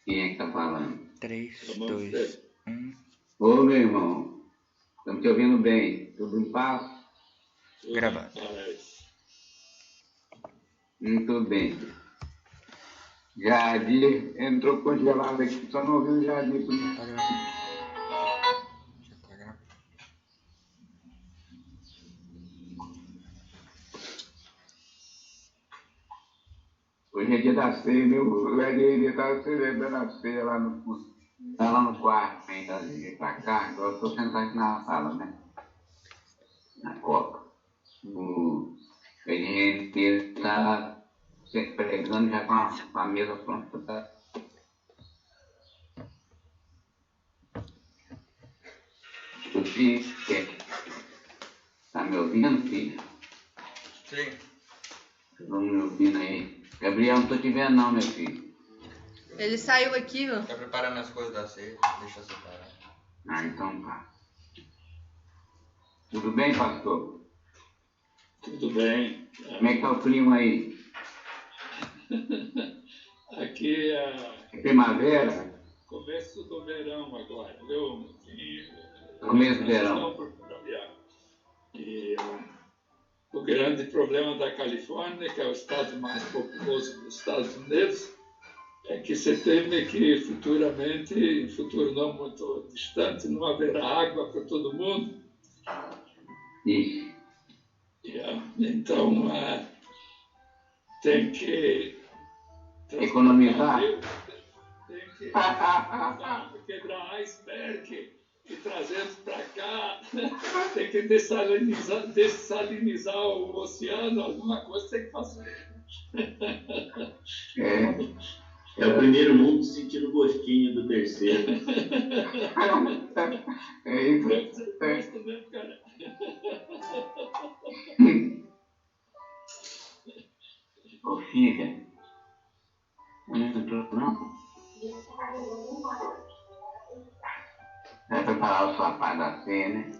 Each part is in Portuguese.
Quem é que tá falando? 3, 2, 1. Ô, meu irmão. Estamos te ouvindo bem. Tudo em paz? Gravando. Muito bem. Jadir entrou congelado aqui, só não ouviu o Jadir. Tá gravando. Já tá gravando. Hoje é dia da ceia, meu Jadir estava celebrando a ceia lá no quarto, ainda pra cá. Agora eu estou sentado aqui na sala, né? Na copa. O Jadir está pregando já com a mesa pronta. O filho, tá me ouvindo, filho? Sim. Estão me ouvindo aí? Gabriel, não tô te vendo não, meu filho. Ele saiu aqui, ó. Tá preparando as coisas da ceia, deixa eu separar. Ah, então tá. Tudo bem, pastor? Tudo bem. Como é que tá o clima aí? Aqui É primavera? começo do verão agora, viu? Começo do verão. E o grande problema da Califórnia, que é o estado mais populoso dos Estados Unidos, é que se teme que futuramente, em futuro não muito distante, não haverá água para todo mundo. Ixi. Então, tem que Economizar? Tem que quebrar iceberg e trazendo para cá. Tem que dessalinizar o oceano, alguma coisa tem que fazer. É o primeiro mundo sentindo o gostinho do terceiro. É isso. Gosto mesmo, cara. Ô, filha. Não entrou, não? Vai preparar o sofá da ceia, né?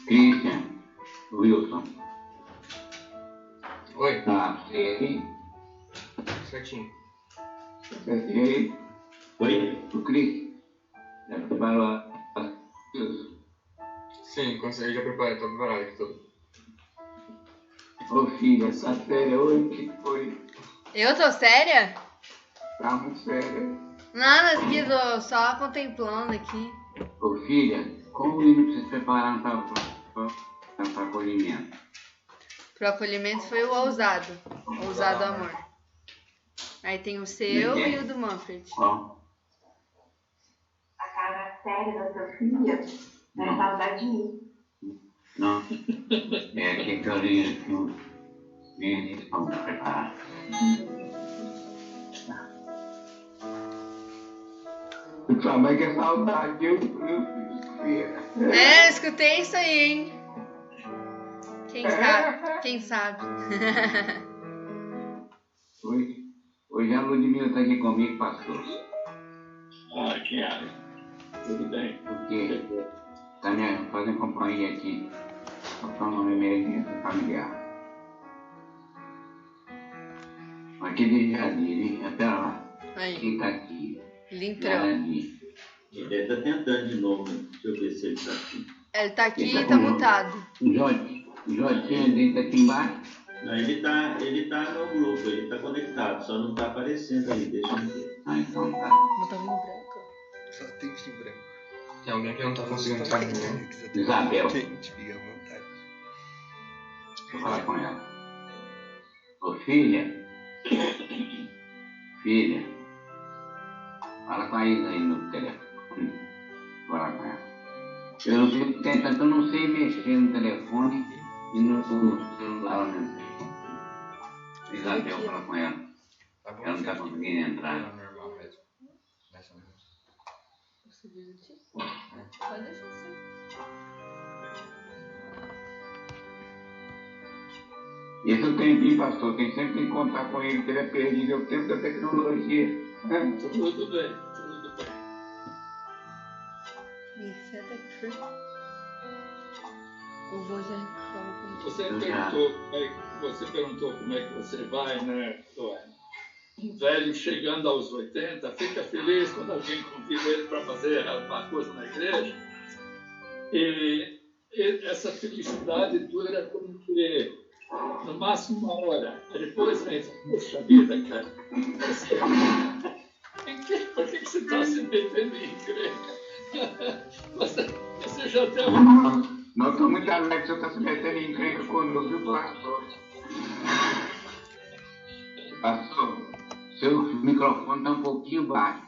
Christian, Wilson. Oi. Tá, ceia aí? Certinho. Ceia aí? Oi? O Christian. Já preparou as coisas? Sim, consegui, já preparei, tá preparado aqui tudo. Ô, filha, essa séria hoje que foi? Eu tô séria? Tá muito séria. Nada, aqui, tô só contemplando aqui. Ô, filha, como o menino precisa se preparar para acolhimento? Pro acolhimento foi o ousado. Ousado amor. Aí tem o seu e o do Manfred. Ó. A cara séria da sua filha é saudade de mim. Não. É aqui que eu li que o menino vamos preparar. Sua mãe quer saudade, eu filha. É, escutei isso aí, hein? Quem sabe? Quem sabe? Hoje a Ludmila está aqui comigo, pastor. Que área. Tudo bem. Porque está me fazendo companhia aqui. Para uma emergência familiar. Aquele Jadir, hein? Pera lá. Aí, Quem está aqui? ele entrou. Jadir. Ele está tentando de novo. Deixa eu ver se ele está aqui. Ele tá aqui Ele e tá tá com- mutado. O Jotinha dele aqui embaixo. Não, ele tá no grupo, ele está conectado, só não está aparecendo aí. Deixa eu ver. Ah, então tá. Não tá vindo branco. Só tem em branco. Tem alguém que não tá conseguindo entrar no grupo? Isabel. Gente, fica à vontade. Deixa eu falar com ela. Ô, filha. Filha. Fala com a Isa aí no telefone. Fala com ela. Eu não sei tentando, eu não sei mexer no telefone e no celular ao mesmo tempo. Isabel, fala com ela. Tá bom, Ela não tá conseguindo entrar. Tá normal mesmo. Nessa mesmo. Pode deixar assim. Esse é o tempinho, pastor. Quem sempre tem que contar com ele, que ele é perdido, é o tempo da tecnologia. Tudo bem, tudo bem. Isso é daqui. O vô já reclamou com Você perguntou como é que você vai, né, Joana? Um velho chegando aos 80 fica feliz quando alguém convida ele para fazer alguma coisa na igreja. E essa felicidade dura como que no máximo 1 hora. Depois vem, poxa vida, cara. Por que você está se metendo em encrenca? Você já tem Nós estamos muito alegres que você está se metendo em encrenca conosco, viu, pastor? Pastor, seu microfone está um pouquinho baixo.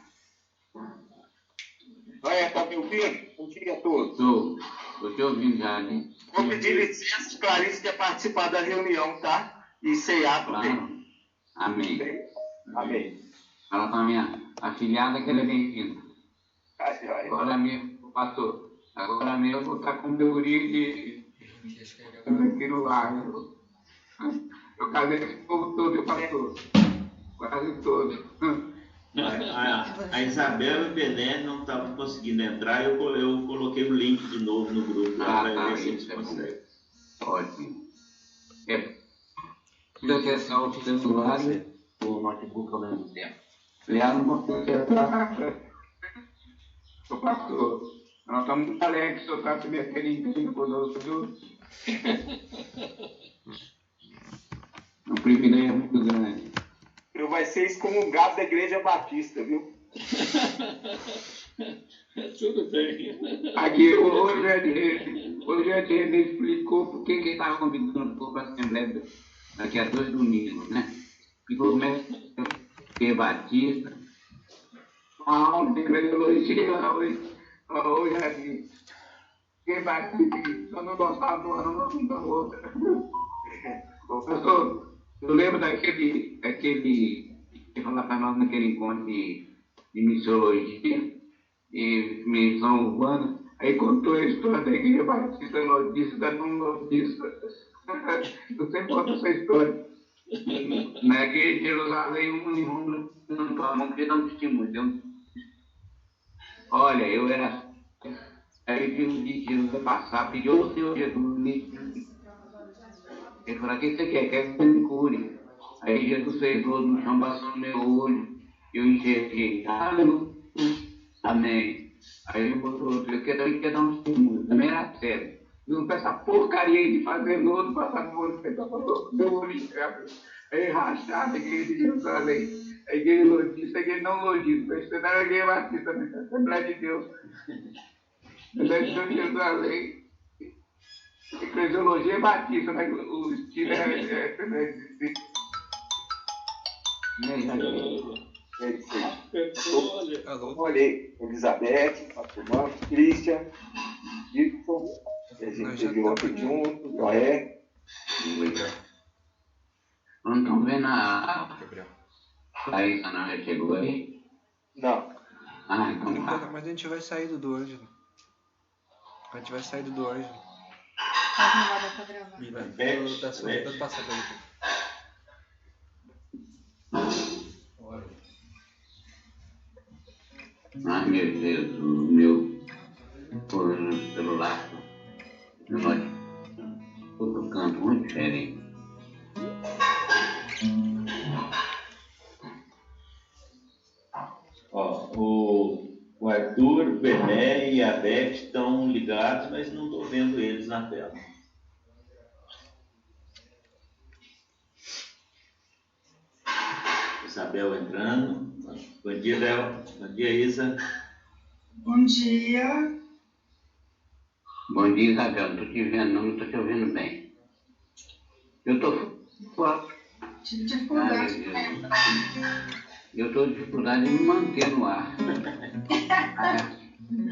Olha, está me ouvindo? Bom dia a todos. Estou te ouvindo já, né? Vou pedir licença se Clarice quer participar da reunião, tá? E cear também. Claro. Amém. Amém. Fala com a minha afilhada que ela é bem-vinda. Agora mesmo, pastor, agora mesmo eu vou estar com meu guri de aqui no lar. Eu casei esse povo todo, pastor. Quase todo. A Isabel e o Bené não estavam conseguindo entrar, eu coloquei o link de novo no grupo lá para ver se eles conseguem. Ótimo. Se acessar o celular, o notebook ao mesmo tempo. Aliás, não consigo acessar. Ô pastor, nós estamos muito alegres que o senhor está se metendo em tudo conosco, viu? É um privilégio muito grande. Eu vai ser excomungado da Igreja Batista, viu? Tudo bem. Aqui, hoje a gente explicou por que ele estava convidando o povo para a Assembleia daqui a 2 domingos, né? Explicou como é que é Batista. Uma aula de crediologia hoje aqui. Que é Batista, eu não gostava do ano, não da outra. Professor, eu lembro daquele que falou para nós naquele encontro de missiologia e missão urbana, aí contou a história da Igreja Batista Nordista, não Nordista. Eu sempre conto essa história. Na igreja de Jerusalém, um não queria dar um testemunho. Olha, eu era. Aí vi um dia que Jesus ia passar, pediu ao Senhor Jesus. Ele falou: o que você quer? Quer que você me cure? Aí Jesus fez no chão, passou no meu olho. Eu enxerguei. Amém. Aí ele botou outro. Eu queria dar um testemunho. Também era sério. Não com essa porcaria aí de fazer lodo, passar no olho. Meu olho enxerga. Aí rachado, a igreja de Jerusalém. A igreja lodista, a igreja não lodista. Você não era a igreja batista, mas a Assembleia de Deus. A igreja de Jerusalém. Eclesiologia batista, né? O estilo é Olha aí, Elizabeth, Pastor Marcos, Christian, Gibson, a gente teve ontem junto, Joé. Não estão vendo a Thaísa, não? Já chegou aí? Não. Ah, então tá. Mas a gente vai sair do Ângelo. A gente vai sair do Ângelo. Não vai pra gravar. Vou passar pra ele. Ah, meu Jesus, meu celular, meu notebook, outro canto muito diferente. Ó, o Arthur, o Bené e a Beth estão ligados, mas não estou vendo eles na tela. Isabel entrando. Bom dia, Léo. Bom dia, Isa. Bom dia. Bom dia, Isabel. Não estou te vendo, não estou te ouvindo bem. Eu estou fora. Eu estou com dificuldade de me manter no ar.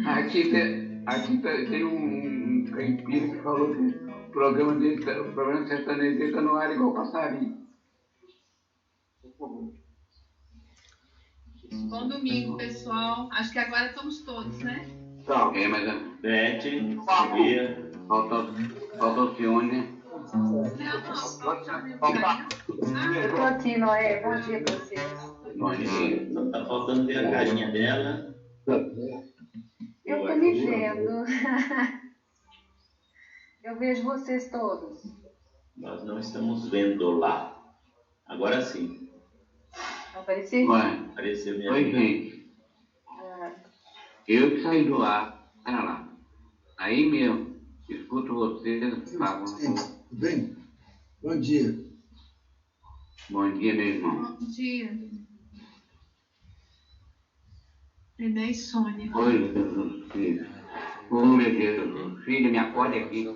Aqui tem um caipira que falou que o programa sertanejo está no ar igual passarinho. Bom domingo, pessoal. Acho que agora estamos todos, né? Não. É, mas Beth, bom dia. falta o Fione, né? Eu tô aqui, Noé. Bom dia pra vocês. Bom dia. Não está faltando ver a carinha dela. Eu tô me vendo. Eu vejo vocês todos. Nós não estamos vendo lá. Agora sim. Apareceu? Ué, Apareceu minha oi, vida. gente. Eu que saí do ar. Pera lá. Aí mesmo, escuto vocês falam. Tudo bem? Bom dia. Bom dia, meu irmão. Bom dia. Neném Sônia. Oi, Jesus Cristo. Ô, meu Deus, filho, me acorde aqui.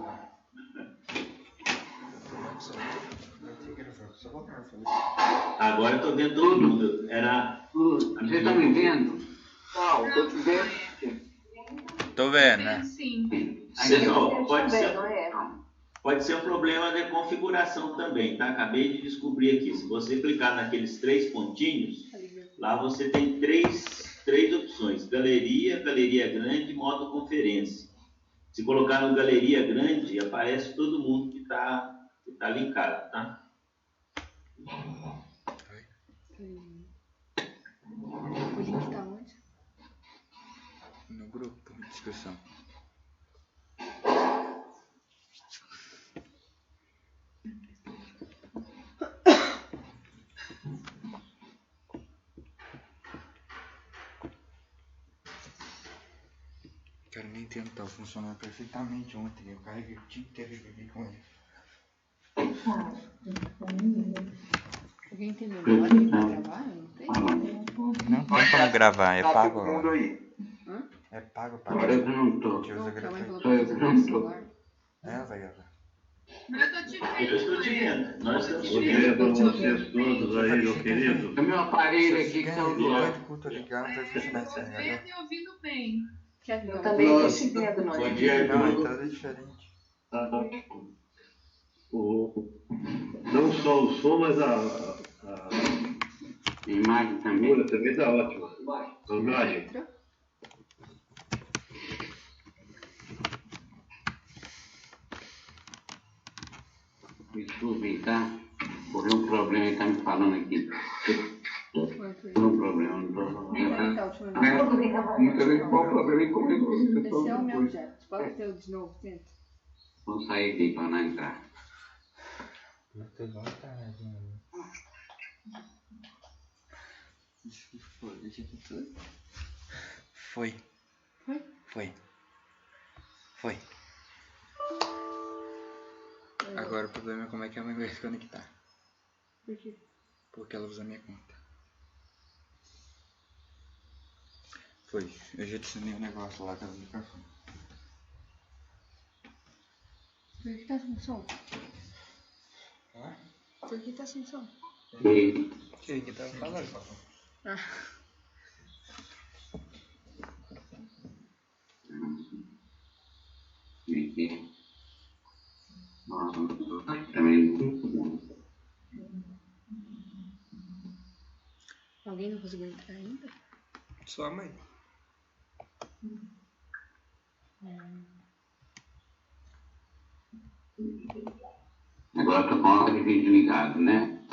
Agora eu tô vendo todo mundo. Era. Você está me vendo? Não, estou te vendo. Tô vendo, Bem, né? sim. Ó, Não é? pode ser um problema de configuração também, tá? Acabei de descobrir aqui. Se você clicar naqueles 3 pontinhos, lá você tem três opções: galeria, galeria grande, modo conferência. Se colocar no galeria grande, aparece todo mundo que tá linkado, tá? O link tá onde? No grupo, discussão. Cara, nem entendo, tava funcionando perfeitamente ontem. Eu carreguei o dia inteiro e joguei com ele. Alguém tem memória pra gravar? Eu não tenho. Não tem como gravar, é Tá pago. todo mundo aí. É pago, Agora eu não tô. Que usa Não, calma aí, gratuito. falou pra fazer no celular. É, velho. Mas eu tô te vendo. Eu estou te vendo. Nós estamos te Bom vendo. dia pra vocês todos aí, meu querido. É meu aparelho aqui que saiu do ar. Tô ligado, Eu tô vendo e ouvindo bem. Eu também estou te vendo, Bom Nônia. dia, Não, a Arthur. entrada é diferente. Não só o som, mas a Imagem também. figura também tá ótima. A imagem. Desculpem, tá? Correu um problema, ele tá me falando aqui. Correu um problema, não tô. Então, tá, última vez. Não sei qual o problema e como Esse é o meu já. Pode ter o de novo, tenta. Vamos sair aqui para não entrar. Foi. Foi? Foi. Foi. Agora o problema é como é que a mãe vai se conectar. Por quê? Porque ela usa a minha conta. Foi. Eu já adicionei um negócio lá com as microfones. Por que tá sem som? Hã? Por que tá sem som? Ele que tava falando. Ah. Aqui. Nossa, também. Alguém não conseguiu entrar ainda? Só a mãe. Agora eu tô com a hora de vídeo ligado, né?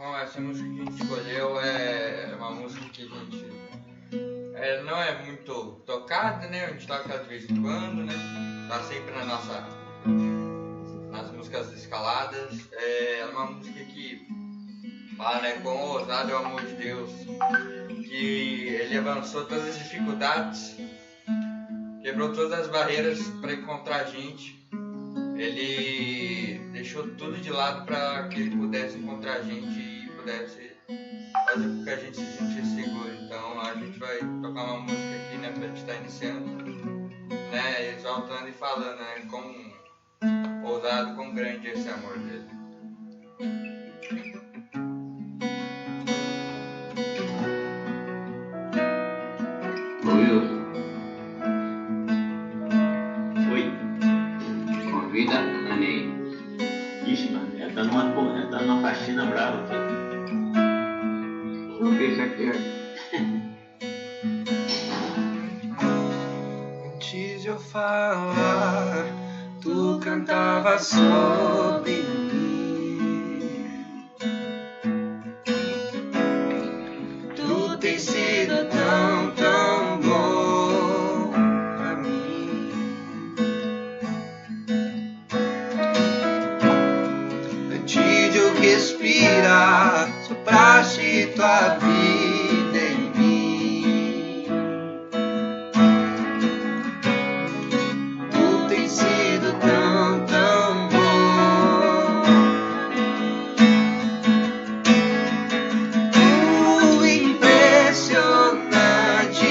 Bom, essa música que a gente escolheu é uma música que a gente não é muito tocada, né? A gente toca de vez em quando, né? Tá sempre nas músicas escaladas. É uma música que fala, né? Quão ousado é o amor de Deus, que Ele avançou todas as dificuldades, quebrou todas as barreiras para encontrar a gente. Ele deixou tudo de lado para que Ele pudesse encontrar a gente e pudesse fazer com que a gente se sentisse seguro. Então a gente vai tocar uma música aqui, né, pra gente estar iniciando, né, exaltando e falando, né, quão ousado, quão grande é esse amor dele. Oi. Convida a Ney. Ixi, mano, ela tá numa faxina brava aqui. O que isso aqui é? Antes de eu falar, tu cantava sobre mim. Tu tens sido tão, tão bom pra mim. Antes de eu respirar, sopraste tua vida em mim. Tu tens sido tão, tão bom. O impressionante,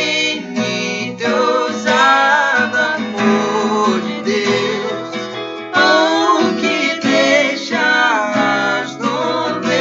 infinito, ousado amor de Deus, oh, que deixa as 99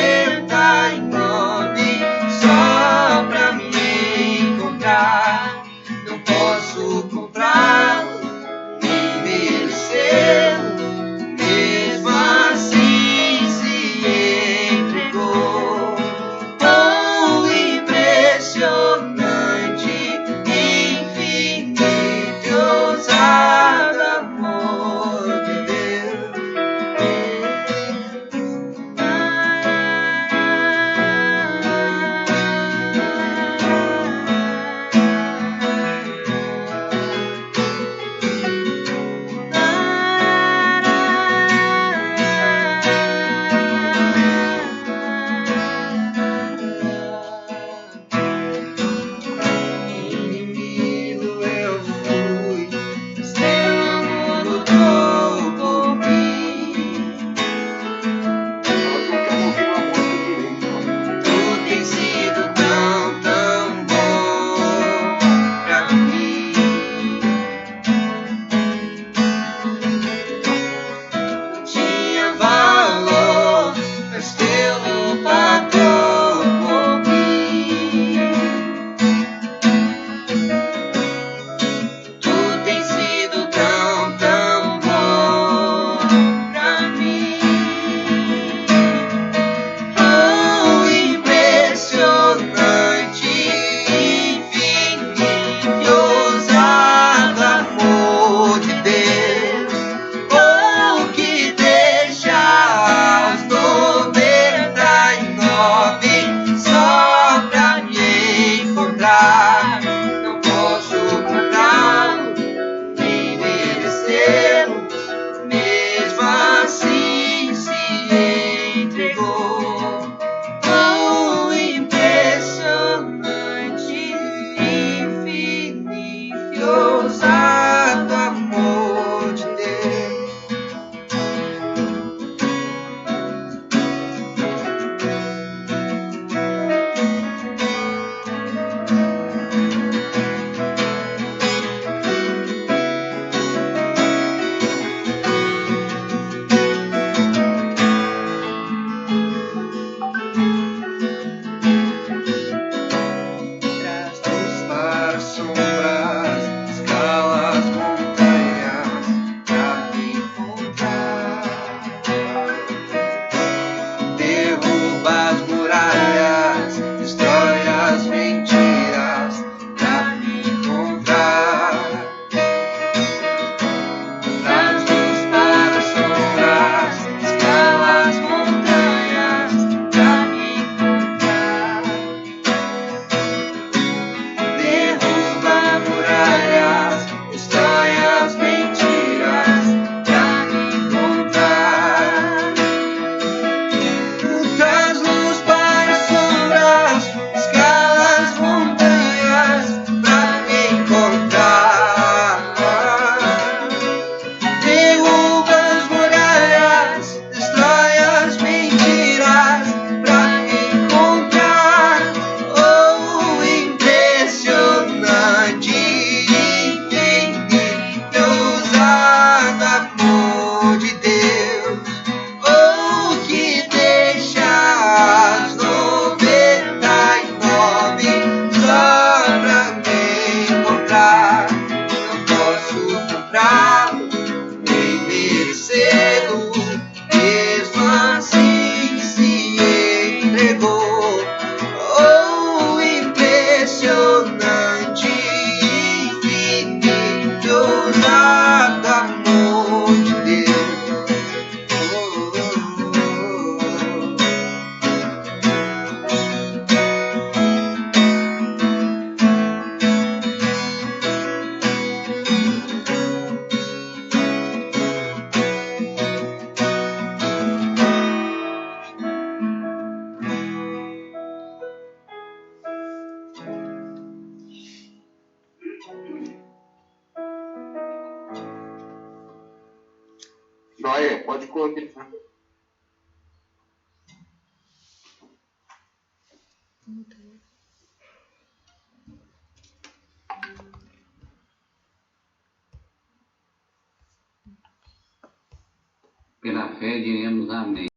pode coordenar. Pela fé diremos amém.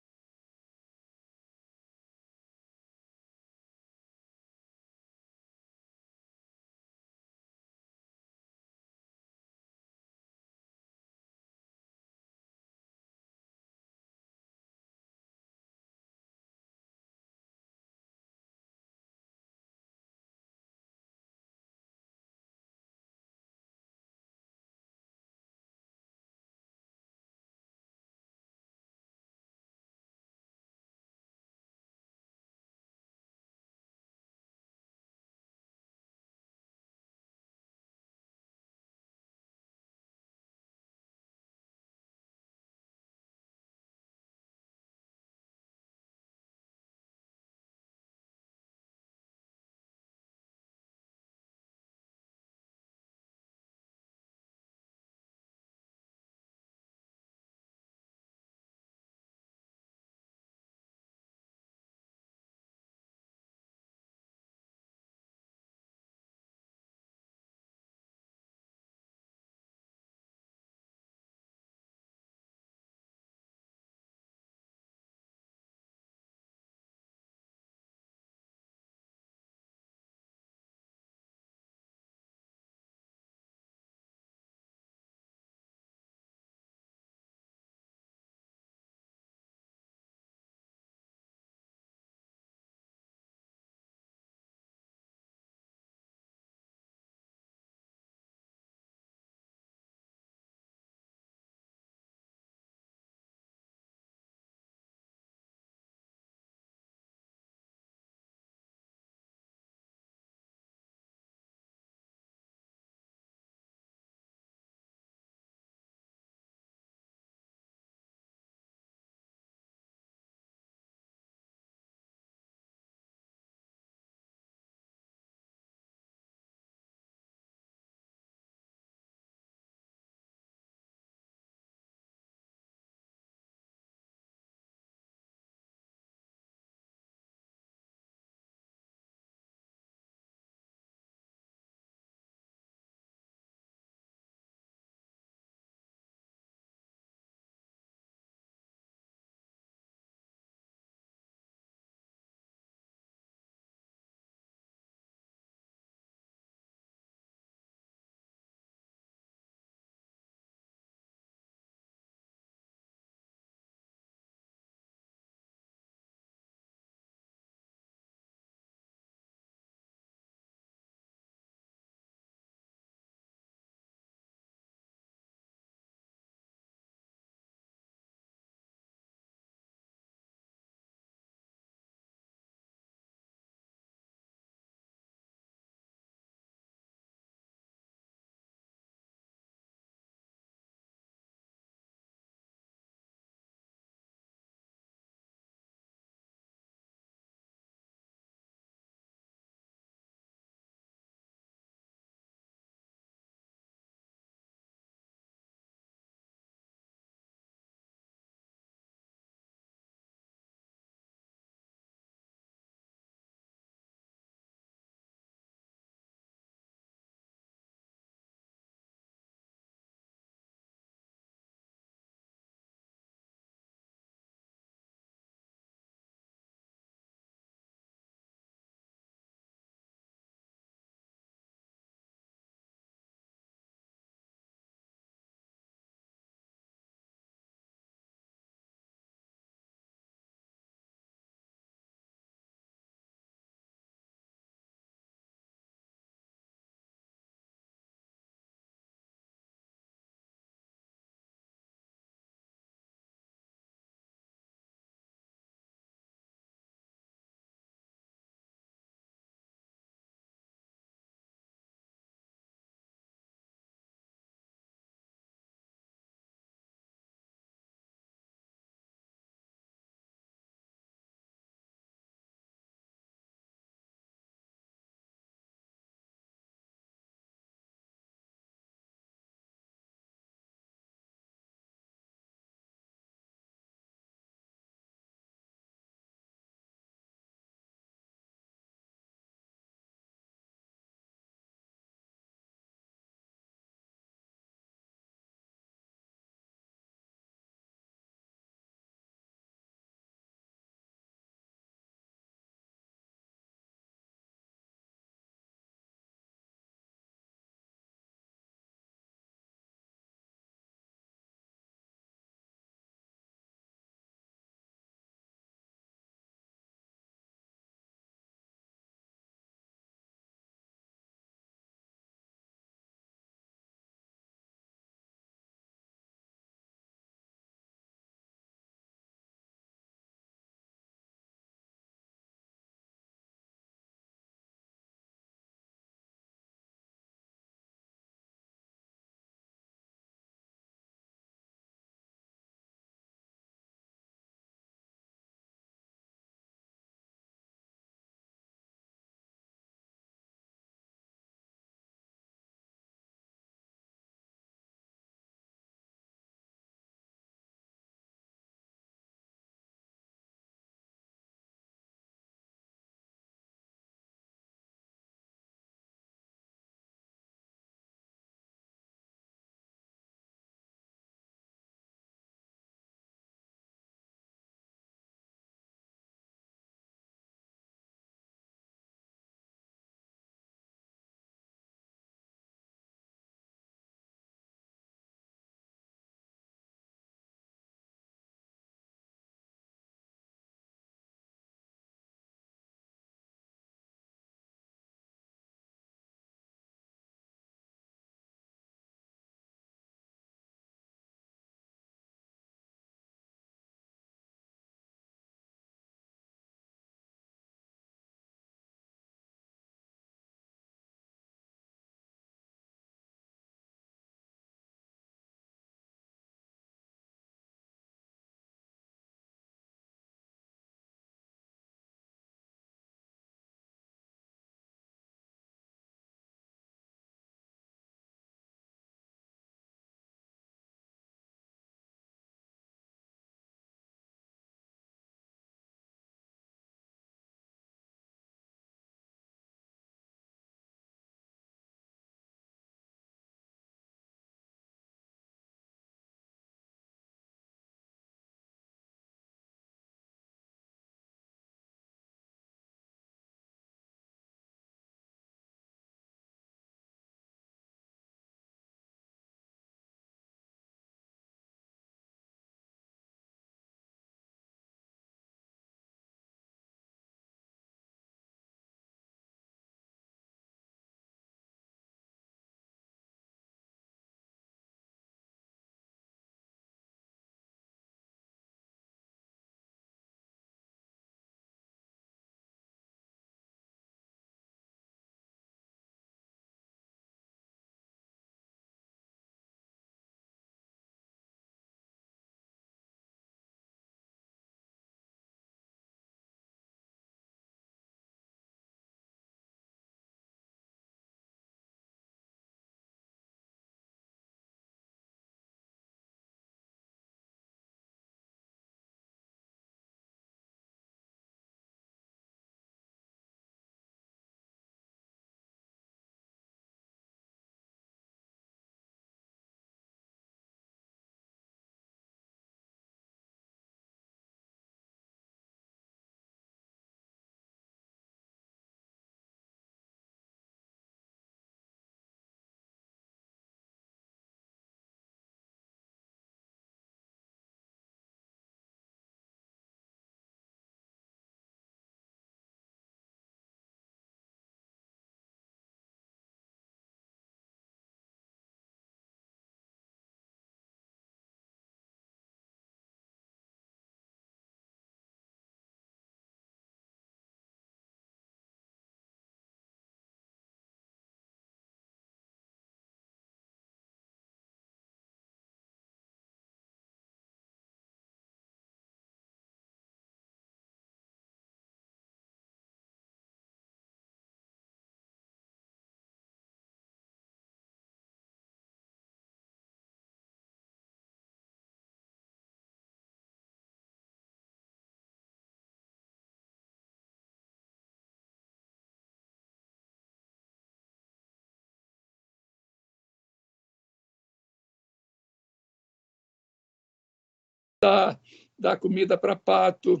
dar comida para pato,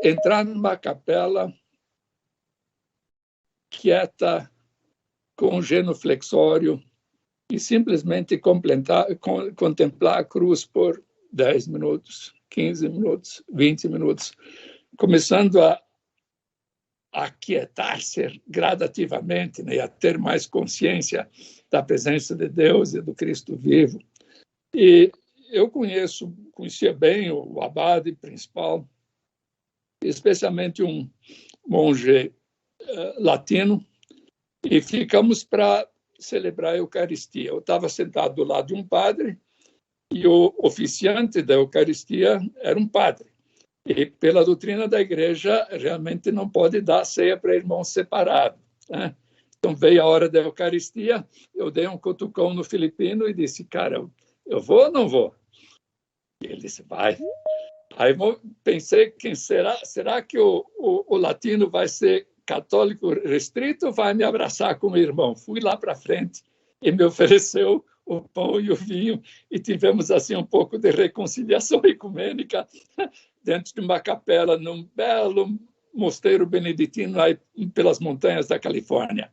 entrar numa capela quieta, com um genuflexório, e simplesmente contemplar a cruz por 10 minutos, 15 minutos, 20 minutos, começando a aquietar-se gradativamente, né, a ter mais consciência da presença de Deus e do Cristo vivo. E eu conhecia bem o abade principal, especialmente um monge latino, e ficamos para celebrar a Eucaristia. Eu estava sentado do lado de um padre e o oficiante da Eucaristia era um padre. E pela doutrina da igreja, realmente não pode dar ceia para irmãos separados, né? Então veio a hora da Eucaristia, eu dei um cutucão no filipino e disse, cara, eu vou ou não vou? E ele disse, vai. Aí pensei, será que o latino vai ser católico restrito ou vai me abraçar como irmão? Fui lá para frente e me ofereceu o pão e o vinho e tivemos assim um pouco de reconciliação ecumênica dentro de uma capela num belo mosteiro beneditino aí pelas montanhas da Califórnia.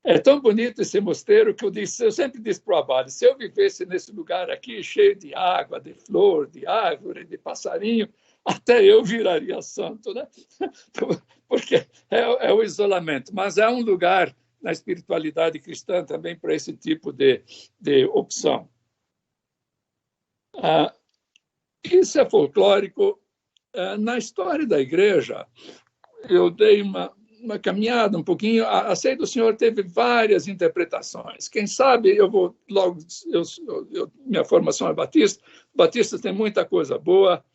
É tão bonito esse mosteiro que eu sempre disse para o abade, se eu vivesse nesse lugar aqui cheio de água, de flor, de árvore, de passarinho, até eu viraria santo, né? Porque é o isolamento, mas é um lugar na espiritualidade cristã também para esse tipo de opção. Isso é folclórico. Na história da igreja, eu dei uma caminhada um pouquinho. A ceia do Senhor teve várias interpretações. Quem sabe eu vou logo... minha formação é batista. Batistas têm muita coisa boa.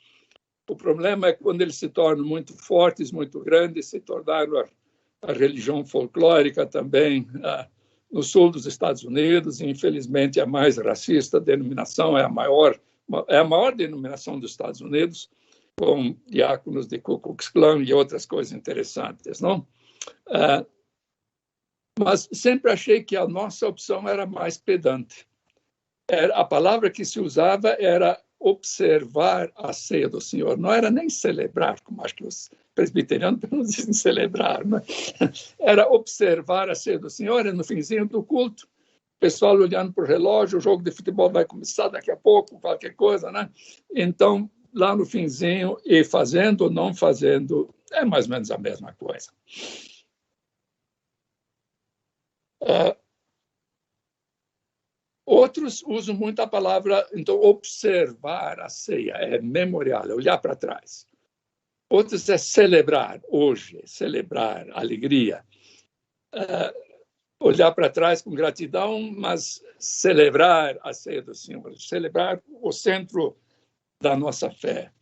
O problema é quando eles se tornam muito fortes, muito grandes, se tornaram a religião folclórica também no sul dos Estados Unidos. E, infelizmente, a mais racista denominação é a maior denominação dos Estados Unidos, com diáconos de Ku Klux Klan e outras coisas interessantes, não? Mas sempre achei que a nossa opção era mais pedante. A palavra que se usava era observar a ceia do Senhor. Não era nem celebrar, como acho que os presbiterianos não dizem celebrar, né? Era observar a ceia do Senhor, e no finzinho do culto, o pessoal olhando para o relógio, o jogo de futebol vai começar daqui a pouco, qualquer coisa, né? Então, lá no finzinho, e fazendo ou não fazendo, é mais ou menos a mesma coisa. Outros usam muito a palavra, então, observar a ceia, é memorial, é olhar para trás. Outros é celebrar hoje, celebrar alegria. Olhar para trás com gratidão, mas celebrar a ceia do Senhor, celebrar o centro da nossa fé.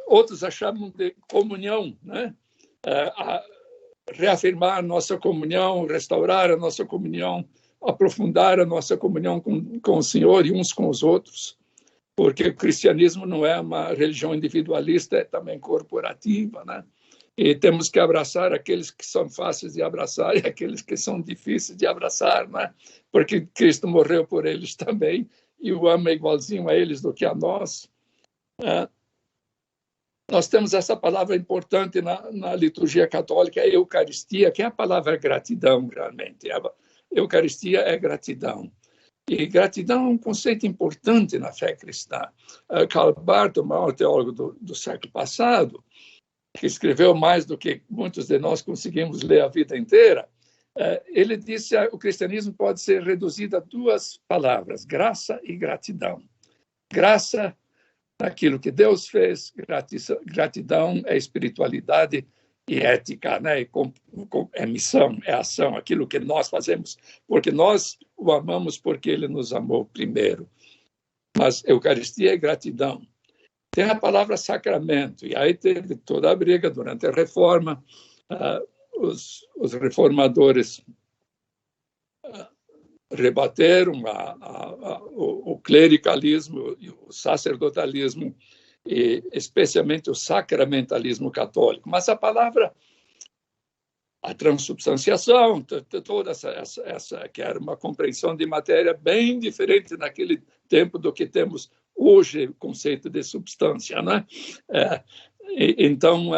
Outros a chamam de comunhão, né? Reafirmar nossa comunhão, restaurar a nossa comunhão, aprofundar a nossa comunhão com o Senhor e uns com os outros, porque o cristianismo não é uma religião individualista, é também corporativa, né? E temos que abraçar aqueles que são fáceis de abraçar e aqueles que são difíceis de abraçar, né? Porque Cristo morreu por eles também e o ama igualzinho a eles do que a nós. Nós temos essa palavra importante na liturgia católica, a Eucaristia, que é a palavra gratidão, realmente. A Eucaristia é gratidão. E gratidão é um conceito importante na fé cristã. Karl Barth, o maior teólogo do século passado, que escreveu mais do que muitos de nós conseguimos ler a vida inteira, ele disse que o cristianismo pode ser reduzido a duas palavras, graça e gratidão. Graça naquilo que Deus fez, gratidão é espiritualidade e ética, né? É missão, é ação, aquilo que nós fazemos, porque nós o amamos porque ele nos amou primeiro. Mas Eucaristia é gratidão. Tem a palavra sacramento, e aí teve toda a briga durante a Reforma. Os reformadores rebateram o clericalismo e o sacerdotalismo, e especialmente o sacramentalismo católico. Mas a palavra a transubstanciação, toda essa que era uma compreensão de matéria bem diferente naquele tempo do que temos hoje, o conceito de substância, né? Então,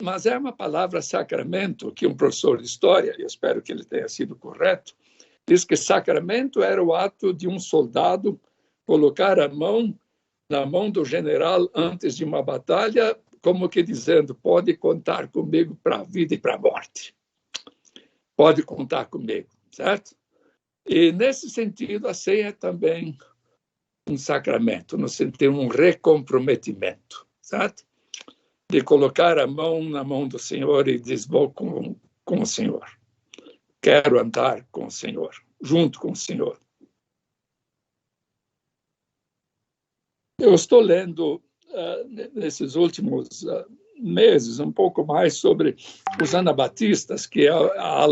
mas é uma palavra sacramento que um professor de história, eu espero que ele tenha sido correto, diz que sacramento era o ato de um soldado colocar a mão na mão do general antes de uma batalha, como que dizendo, pode contar comigo para a vida e para a morte. Pode contar comigo, certo? E, nesse sentido, a ceia é também um sacramento, no sentido de um recomprometimento, certo? De colocar a mão na mão do Senhor e dizer, vou com o Senhor. Quero andar com o Senhor, junto com o Senhor. Eu estou lendo, nesses últimos meses, um pouco mais sobre os anabatistas, que é a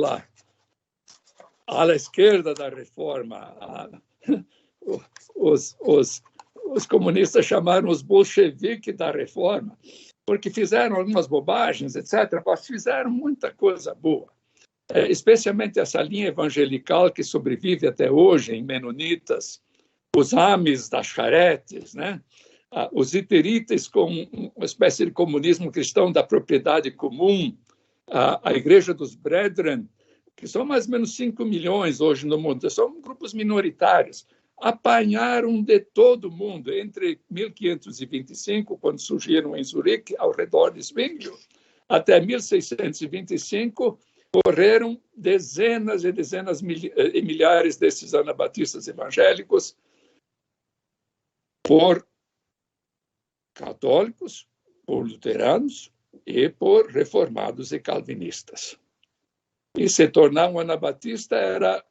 ala esquerda da reforma. Os comunistas chamaram os bolcheviques da reforma, porque fizeram algumas bobagens, etc., mas fizeram muita coisa boa. Especialmente essa linha evangelical que sobrevive até hoje em Menonitas, os ames das charetes, né? Os iteritas com uma espécie de comunismo cristão da propriedade comum, a Igreja dos Brethren, que são mais ou menos 5 milhões hoje no mundo, são grupos minoritários, apanharam de todo mundo entre 1525, quando surgiram em Zurique, ao redor de Zwinglio, até 1625, morreram dezenas e dezenas e milhares desses anabatistas evangélicos por católicos, por luteranos e por reformados e calvinistas. E se tornar um anabatista era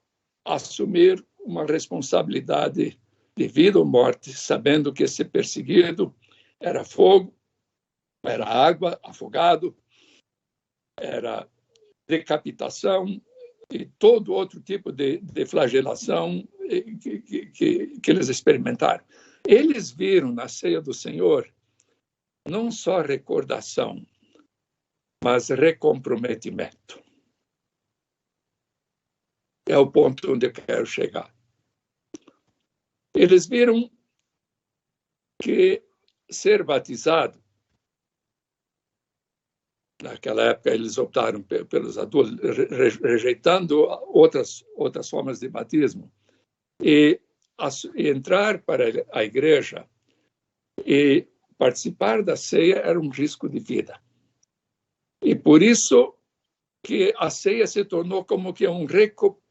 assumir uma responsabilidade de vida ou morte, sabendo que ser perseguido era fogo, era água, afogado, era decapitação e todo outro tipo de flagelação que eles experimentaram. Eles viram na ceia do Senhor não só recordação, mas recomprometimento. É o ponto onde eu quero chegar. Eles viram que ser batizado, naquela época eles optaram pelos adultos, rejeitando outras formas de batismo, e entrar para a igreja e participar da ceia era um risco de vida. E por isso que a ceia se tornou como que um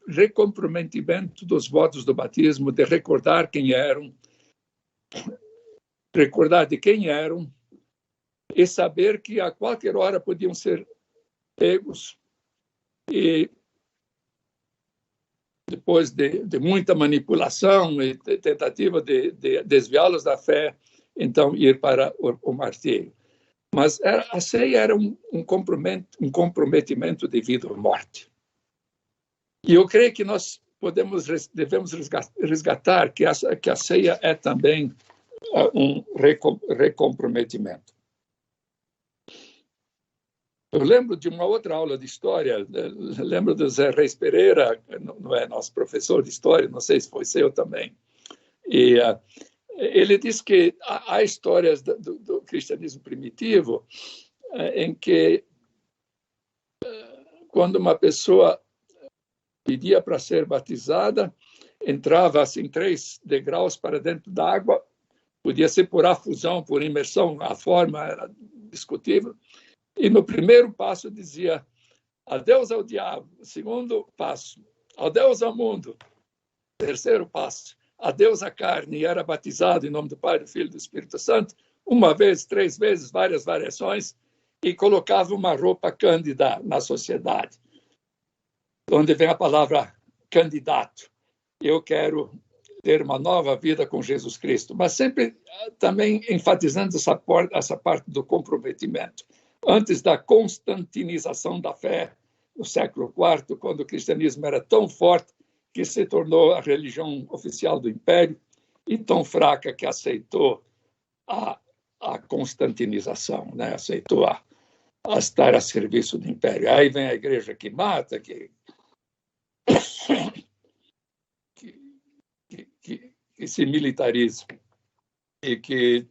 recomprometimento dos votos do batismo, de recordar quem eram, recordar de quem eram e saber que a qualquer hora podiam ser pegos e depois de muita manipulação e tentativa de desviá-los da fé, então ir para o martírio. Mas a ceia era um comprometimento de vida ou morte. E eu creio que nós devemos resgatar que a ceia é também um recomprometimento. Eu lembro de uma outra aula de história, lembro do Zé Reis Pereira, não é nosso professor de história, não sei se foi seu também. E ele diz que há histórias do cristianismo primitivo em que, quando uma pessoa pedia para ser batizada, entrava assim 3 degraus para dentro da água, podia ser por afusão, por imersão, a forma era discutível. E no primeiro passo dizia, adeus ao diabo. Segundo passo, adeus ao mundo. Terceiro passo, adeus à carne. E era batizado em nome do Pai, do Filho e do Espírito Santo, 1 vez, 3 vezes, várias variações, e colocava uma roupa cândida na sociedade, onde vem a palavra candidato. Eu quero ter uma nova vida com Jesus Cristo, mas sempre também enfatizando essa parte do comprometimento. Antes da constantinização da fé, no século IV, quando o cristianismo era tão forte que se tornou a religião oficial do império e tão fraca que aceitou a constantinização, né? Aceitou a estar a serviço do império. Aí vem a igreja que mata, que se militariza, e que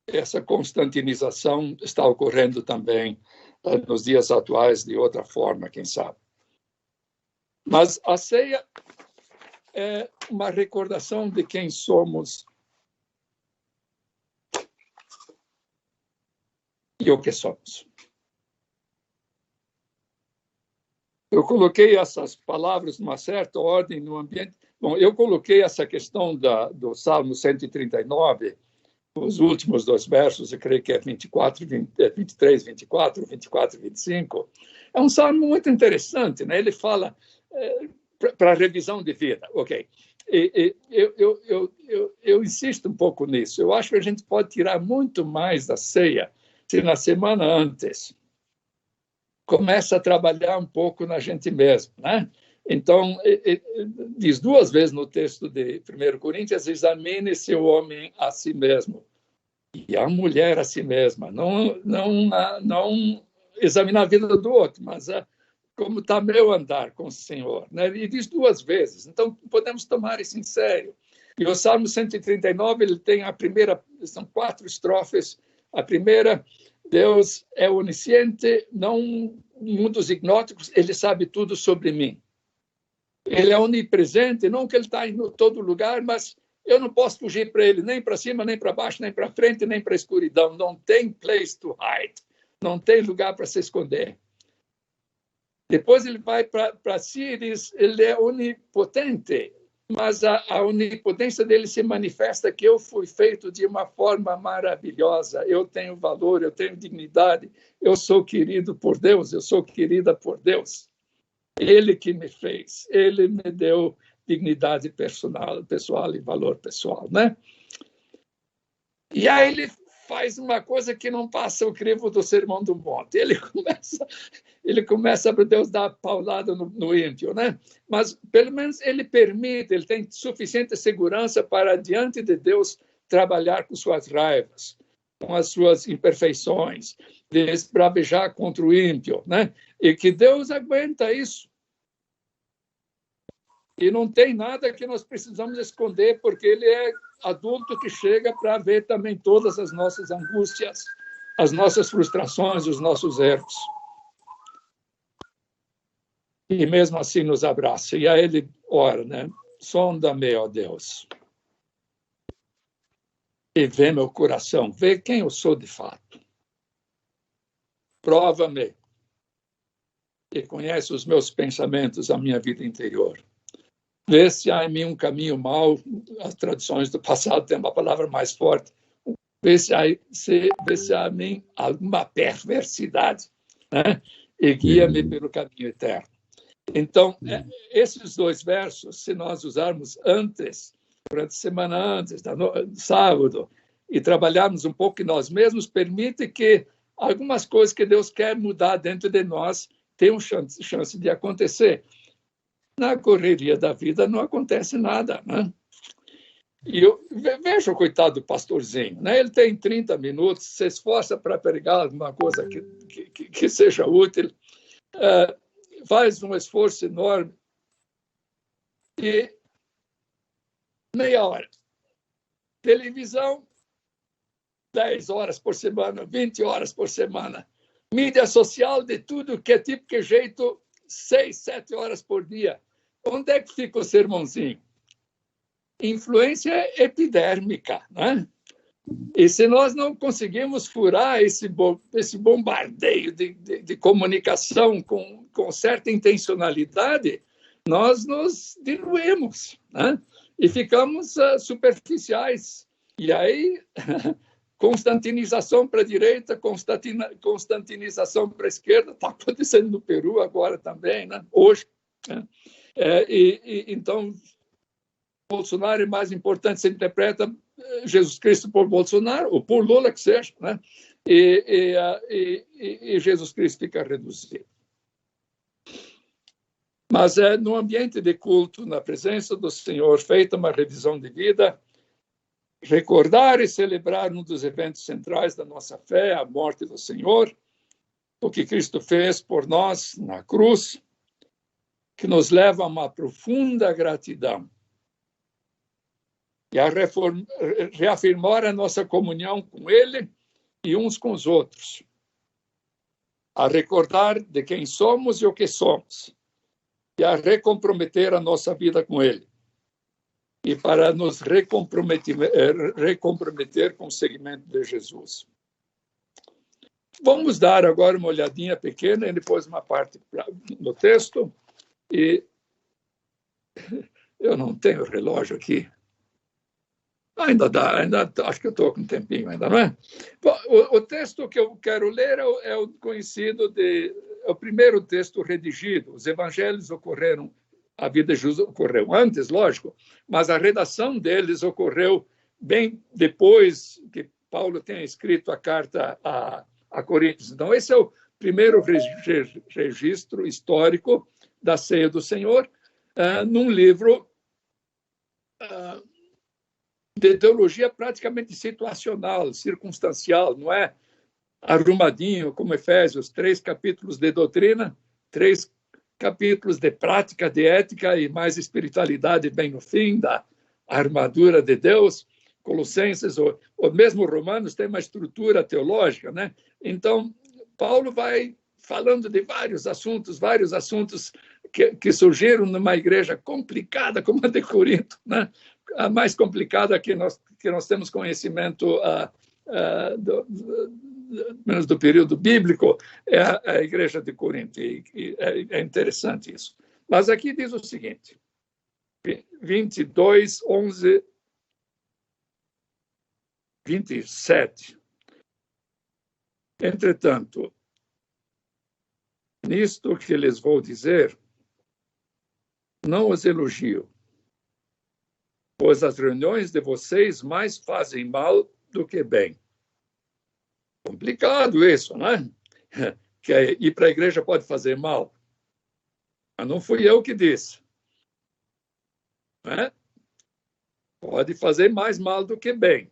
essa constantinização está ocorrendo também nos dias atuais de outra forma, quem sabe. Mas a ceia é uma recordação de quem somos e o que somos. Eu coloquei essas palavras numa certa ordem no ambiente. Bom, eu coloquei essa questão do Salmo 139, os últimos dois versos, eu creio que é 23, 24, 24 e 25. É um salmo muito interessante, né? Ele fala para a revisão de vida, ok? Eu insisto um pouco nisso. Eu acho que a gente pode tirar muito mais da ceia se na semana antes começa a trabalhar um pouco na gente mesmo, né? Então, diz duas vezes no texto de 1 Coríntios, examine-se o homem a si mesmo e a mulher a si mesma. Não examinar a vida do outro, mas como está meu andar com o Senhor, né? E diz duas vezes. Então, podemos tomar isso em sério. E o Salmo 139, ele tem a primeira, são 4 estrofes. A primeira, Deus é onisciente, não um dos ignóticos, ele sabe tudo sobre mim. Ele é onipresente, não que ele está em todo lugar, mas eu não posso fugir para ele, nem para cima, nem para baixo, nem para frente, nem para a escuridão. Não tem place to hide, não tem lugar para se esconder. Depois ele vai para si e diz, ele é onipotente, mas a onipotência dele se manifesta que eu fui feito de uma forma maravilhosa, eu tenho valor, eu tenho dignidade, eu sou querido por Deus, eu sou querida por Deus. Ele que me fez, ele me deu dignidade pessoal e valor pessoal, né? E aí ele faz uma coisa que não passa o crivo do Sermão do Monte. Ele começa para Deus dar paulada no ímpio, né? Mas pelo menos ele permite, ele tem suficiente segurança para diante de Deus trabalhar com suas raivas, com as suas imperfeições, de esbravejar contra o ímpio, né? E que Deus aguenta isso. E não tem nada que nós precisamos esconder, porque ele é adulto que chega para ver também todas as nossas angústias, as nossas frustrações, os nossos erros. E mesmo assim nos abraça. E aí ele ora, né? Sonda-me, ó Deus. E vê meu coração, vê quem eu sou de fato. Prova-me. E conhece os meus pensamentos, a minha vida interior. Vê se há em mim um caminho mau. As traduções do passado têm uma palavra mais forte. Vê se há em mim alguma perversidade, né? E guia-me pelo caminho eterno. Então, esses 2 versos, se nós usarmos antes, durante a semana antes, do sábado, e trabalharmos um pouco em nós mesmos, permite que algumas coisas que Deus quer mudar dentro de nós tenham chance de acontecer. Na correria da vida não acontece nada, né? E eu vejo o coitado do pastorzinho, né? Ele tem 30 minutos, se esforça para pregar alguma coisa que seja útil, faz um esforço enorme e meia hora. Televisão, 10 horas por semana, 20 horas por semana. Mídia social de tudo que é tipo, que jeito, 6, 7 horas por dia. Onde é que fica o sermãozinho? Influência epidérmica, né? E se nós não conseguimos furar esse bombardeio de comunicação com certa intencionalidade, nós nos diluímos, né? E ficamos superficiais. E aí, constantinização para a direita, constantinização para a esquerda, está acontecendo no Peru agora também, né? Hoje. Né? Então, Bolsonaro é mais importante, se interpreta Jesus Cristo por Bolsonaro, ou por Lula, que seja, né? E Jesus Cristo fica reduzido. Mas no ambiente de culto, na presença do Senhor, feita uma revisão de vida, recordar e celebrar um dos eventos centrais da nossa fé, a morte do Senhor, o que Cristo fez por nós na cruz, que nos leva a uma profunda gratidão e a reafirmar a nossa comunhão com Ele e uns com os outros, a recordar de quem somos e o que somos, e a recomprometer a nossa vida com Ele, e para nos recomprometer com o seguimento de Jesus. Vamos dar agora uma olhadinha pequena e depois uma parte no texto. E eu não tenho relógio aqui. Ainda dá, acho que eu estou com um tempinho ainda, não é? Bom, o texto que eu quero ler é o conhecido é o primeiro texto redigido. Os evangelhos ocorreram, a vida de Jesus ocorreu antes, lógico, mas a redação deles ocorreu bem depois que Paulo tenha escrito a carta a Coríntios. Então, esse é o primeiro registro histórico da ceia do Senhor, num livro de teologia praticamente situacional, circunstancial, não é arrumadinho, como Efésios, 3 capítulos de doutrina, 3 capítulos de prática, de ética e mais espiritualidade bem no fim, da armadura de Deus. Colossenses, ou mesmo Romanos, tem uma estrutura teológica, né? Então, Paulo vai falando de vários assuntos que surgiram numa igreja complicada como a de Corinto, né? A mais complicada que nós temos conhecimento menos do período bíblico é a igreja de Corinto, e é interessante isso. Mas aqui diz o seguinte, 22, 11, 27. Entretanto, nisto que lhes vou dizer, não os elogio, pois as reuniões de vocês mais fazem mal do que bem. Complicado isso, né? Que ir para a igreja pode fazer mal. Mas não fui eu que disse. Né? Pode fazer mais mal do que bem.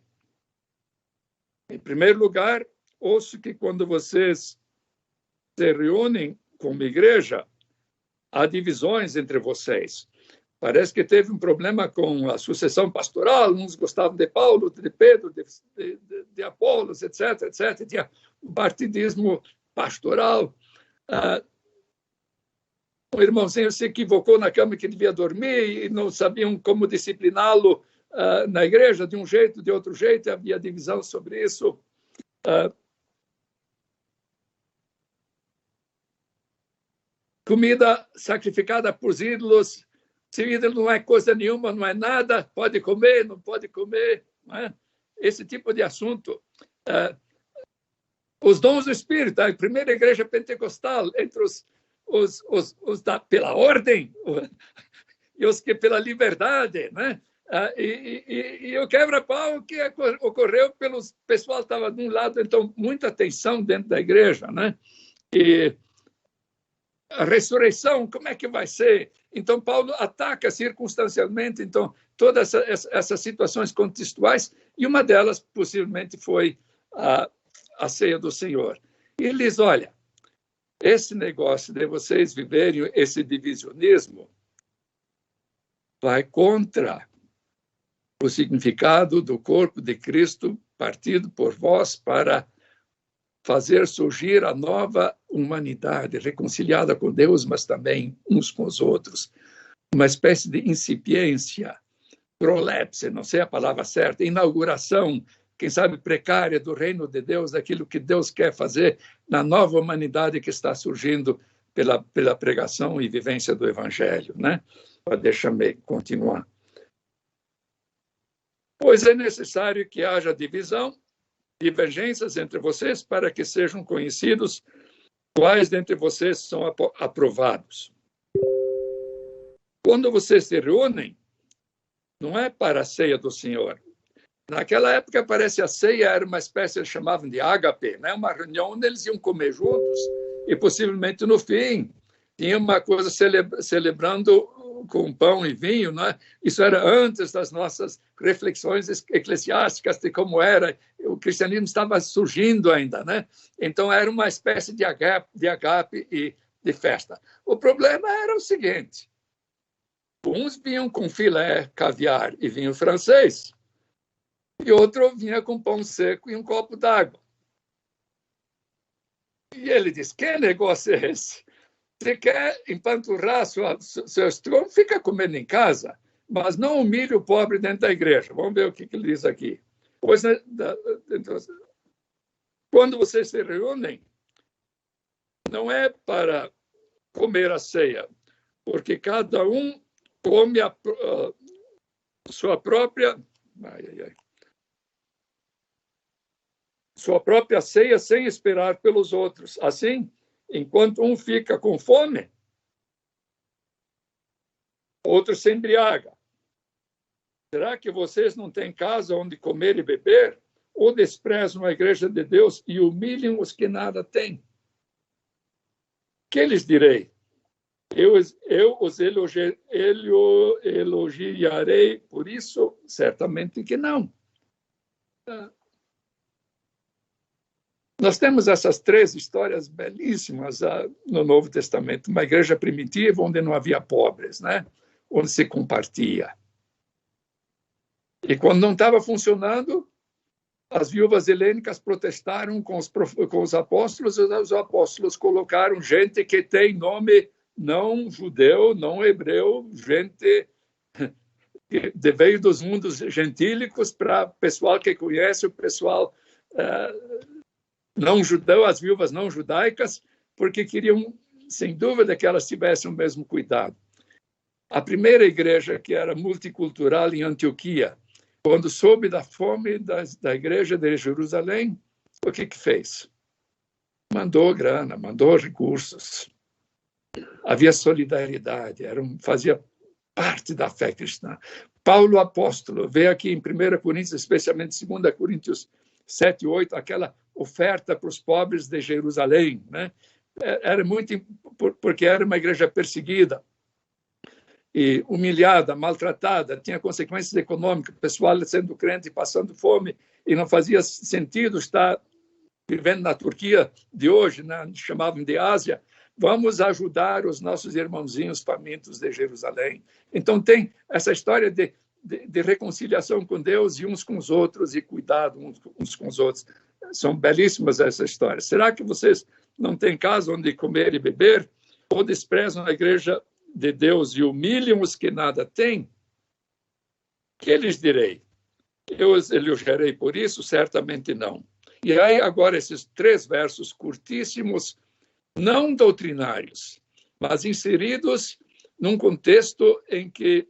Em primeiro lugar, ouço que quando vocês se reúnem como igreja, há divisões entre vocês. Parece que teve um problema com a sucessão pastoral, uns gostavam de Paulo, de Pedro, de Apolos, etc., etc. Tinha um partidismo pastoral. O irmãozinho se equivocou na cama que devia dormir e não sabiam como discipliná-lo na igreja, de um jeito, de outro jeito, havia divisão sobre isso. Comida sacrificada por ídolos, se ídolo não é coisa nenhuma, não é nada, pode comer, não pode comer, não é? Esse tipo de assunto. Os dons do Espírito, a primeira igreja pentecostal, entre os pela ordem e os que pela liberdade, né? E o quebra-pau que ocorreu pelos pessoal estava de um lado, então muita tensão dentro da igreja, né? E a ressurreição, como é que vai ser? Então Paulo ataca circunstancialmente, então todas essas situações contextuais, e uma delas possivelmente foi a ceia do Senhor. E ele diz, olha, esse negócio de vocês viverem esse divisionismo vai contra o significado do corpo de Cristo partido por vós para fazer surgir a nova humanidade, reconciliada com Deus, mas também uns com os outros. Uma espécie de incipiência, prolepse, não sei a palavra certa, inauguração, quem sabe precária do reino de Deus, daquilo que Deus quer fazer na nova humanidade que está surgindo pela pregação e vivência do Evangelho, né? Deixa-me continuar. Pois é necessário que haja divergências entre vocês para que sejam conhecidos quais dentre vocês são aprovados. Quando vocês se reúnem, não é para a ceia do Senhor. Naquela época, parece a ceia era uma espécie, eles chamavam de ágape, né? Uma reunião onde eles iam comer juntos e possivelmente no fim tinha uma coisa celebrando com pão e vinho, né? Isso era antes das nossas reflexões eclesiásticas de como era. O cristianismo estava surgindo ainda, né? Então era uma espécie de agape e de festa. O problema era o seguinte: uns vinham com filé, caviar e vinho francês, e outro vinha com pão seco e um copo d'água. E ele disse: que negócio é esse? Você quer empanturrar seu estômago, fica comendo em casa, mas não humilhe o pobre dentro da igreja. Vamos ver o que ele diz aqui. Pois, então, quando vocês se reúnem, não é para comer a ceia, porque cada um come a sua própria ceia sem esperar pelos outros. Assim, enquanto um fica com fome, outro se embriaga. Será que vocês não têm casa onde comer e beber? Ou desprezam a igreja de Deus e humilham os que nada têm? Que lhes direi? Eu os elogiarei por isso? Certamente que não. Nós temos essas 3 histórias belíssimas no Novo Testamento. Uma igreja primitiva onde não havia pobres, né? Onde se compartia. E quando não estava funcionando, as viúvas helênicas protestaram com os apóstolos, e os apóstolos colocaram gente que tem nome não judeu, não hebreu, gente que veio dos mundos gentílicos para pessoal que conhece o pessoal não judeu, as viúvas não judaicas, porque queriam, sem dúvida, que elas tivessem o mesmo cuidado. A primeira igreja, que era multicultural em Antioquia, quando soube da fome da igreja de Jerusalém, o que fez? Mandou grana, mandou recursos. Havia solidariedade, fazia parte da fé cristã. Paulo apóstolo vê aqui em 1 Coríntios, especialmente 2 Coríntios 7 e 8, aquela oferta para os pobres de Jerusalém, né? Era muito, porque era uma igreja perseguida e humilhada, maltratada, tinha consequências econômicas, o pessoal sendo crente e passando fome, e não fazia sentido estar vivendo na Turquia de hoje, né? Chamavam de Ásia. Vamos ajudar os nossos irmãozinhos famintos de Jerusalém. Então tem essa história de reconciliação com Deus e uns com os outros, e cuidado uns com os outros. São belíssimas essas histórias. Será que vocês não têm casa onde comer e beber? Ou desprezam a igreja de Deus e humilham os que nada têm? Que lhes direi? Eu os elogiarei por isso? Certamente não. E aí agora esses 3 versos curtíssimos, não doutrinários, mas inseridos num contexto em que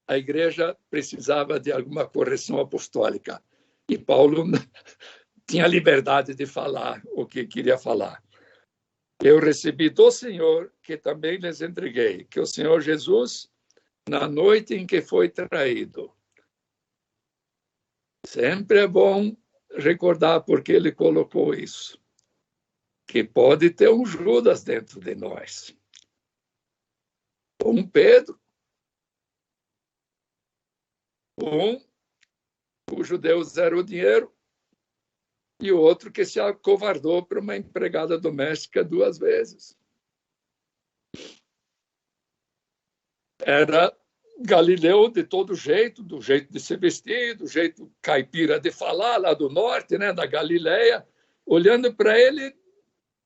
a igreja precisava de alguma correção apostólica. E Paulo tinha liberdade de falar o que queria falar. Eu recebi do Senhor, que também lhes entreguei, que o Senhor Jesus, na noite em que foi traído. Sempre é bom recordar porque ele colocou isso. Que pode ter um Judas dentro de nós. Um Pedro. Cujo Deus era o dinheiro, e o outro que se acovardou para uma empregada doméstica 2 vezes. Era Galileu de todo jeito, do jeito de se vestir, do jeito caipira de falar, lá do norte, né, da Galileia, olhando para ele,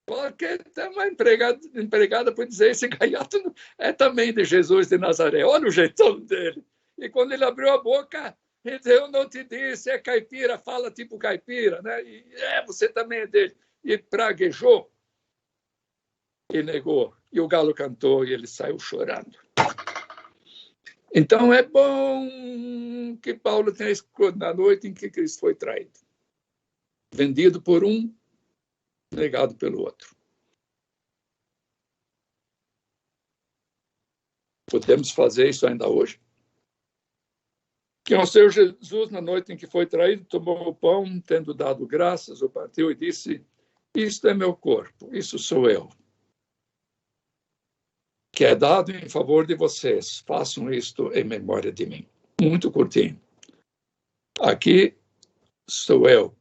porque tem uma empregada para dizer, esse gaiato é também de Jesus de Nazaré, olha o jeitão dele. E quando ele abriu a boca, ele disse, eu não te disse, é caipira, fala tipo caipira, né? E você também é dele. E praguejou e negou. E o galo cantou e ele saiu chorando. Então é bom que Paulo tenha escutado na noite em que Cristo foi traído. Vendido por um, negado pelo outro. Podemos fazer isso ainda hoje? Que o Senhor Jesus, na noite em que foi traído, tomou o pão, tendo dado graças, o partiu e disse, isto é meu corpo, isso sou eu. que é dado em favor de vocês. Façam isto em memória de mim. Muito curtinho. Aqui sou eu,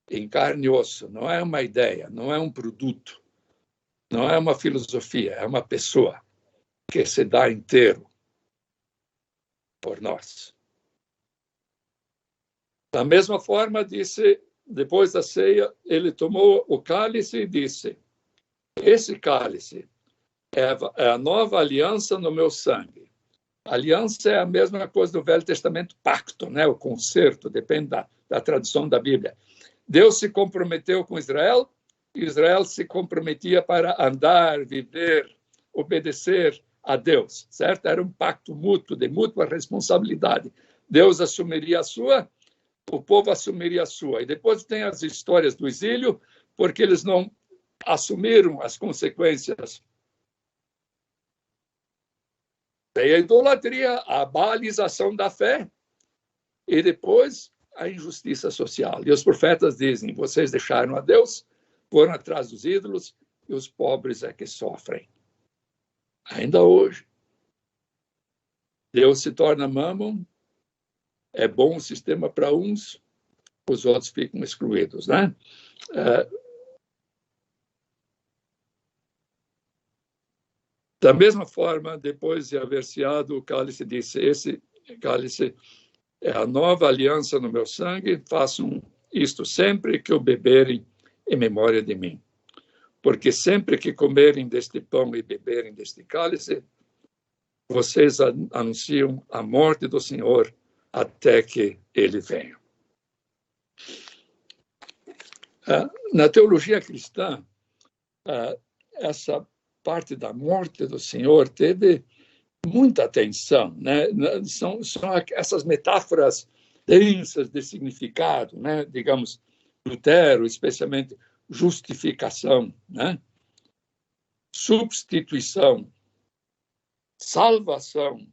em carne e osso. Não é uma ideia, não é um produto, não é uma filosofia, é uma pessoa que se dá inteiro por nós. Da mesma forma, disse, depois da ceia, ele tomou o cálice e disse: esse cálice é a nova aliança no meu sangue. Aliança é a mesma coisa do Velho Testamento, pacto, né? O concerto, depende da tradução da Bíblia. Deus se comprometeu com Israel, Israel se comprometia para andar, viver, obedecer a Deus, certo? Era um pacto mútuo, de mútua responsabilidade. Deus assumiria a sua, o povo assumiria a sua. E depois tem as histórias do exílio, porque eles não assumiram as consequências da idolatria, a baalização da fé e depois a injustiça social. E os profetas dizem: vocês deixaram a Deus, foram atrás dos ídolos e os pobres é que sofrem. Ainda hoje, Deus se torna Mammon, é bom o sistema para uns, os outros ficam excluídos, né? Da mesma forma, depois de haver ceado, o cálice disse: esse cálice é a nova aliança no meu sangue, façam isto sempre que o beberem em memória de mim. Porque sempre que comerem deste pão e beberem deste cálice, vocês anunciam a morte do Senhor até que ele venha. Na teologia cristã, essa parte da morte do Senhor teve muita atenção, né? São essas metáforas densas de significado, né? Digamos, Lutero, especialmente justificação, né? Substituição, salvação,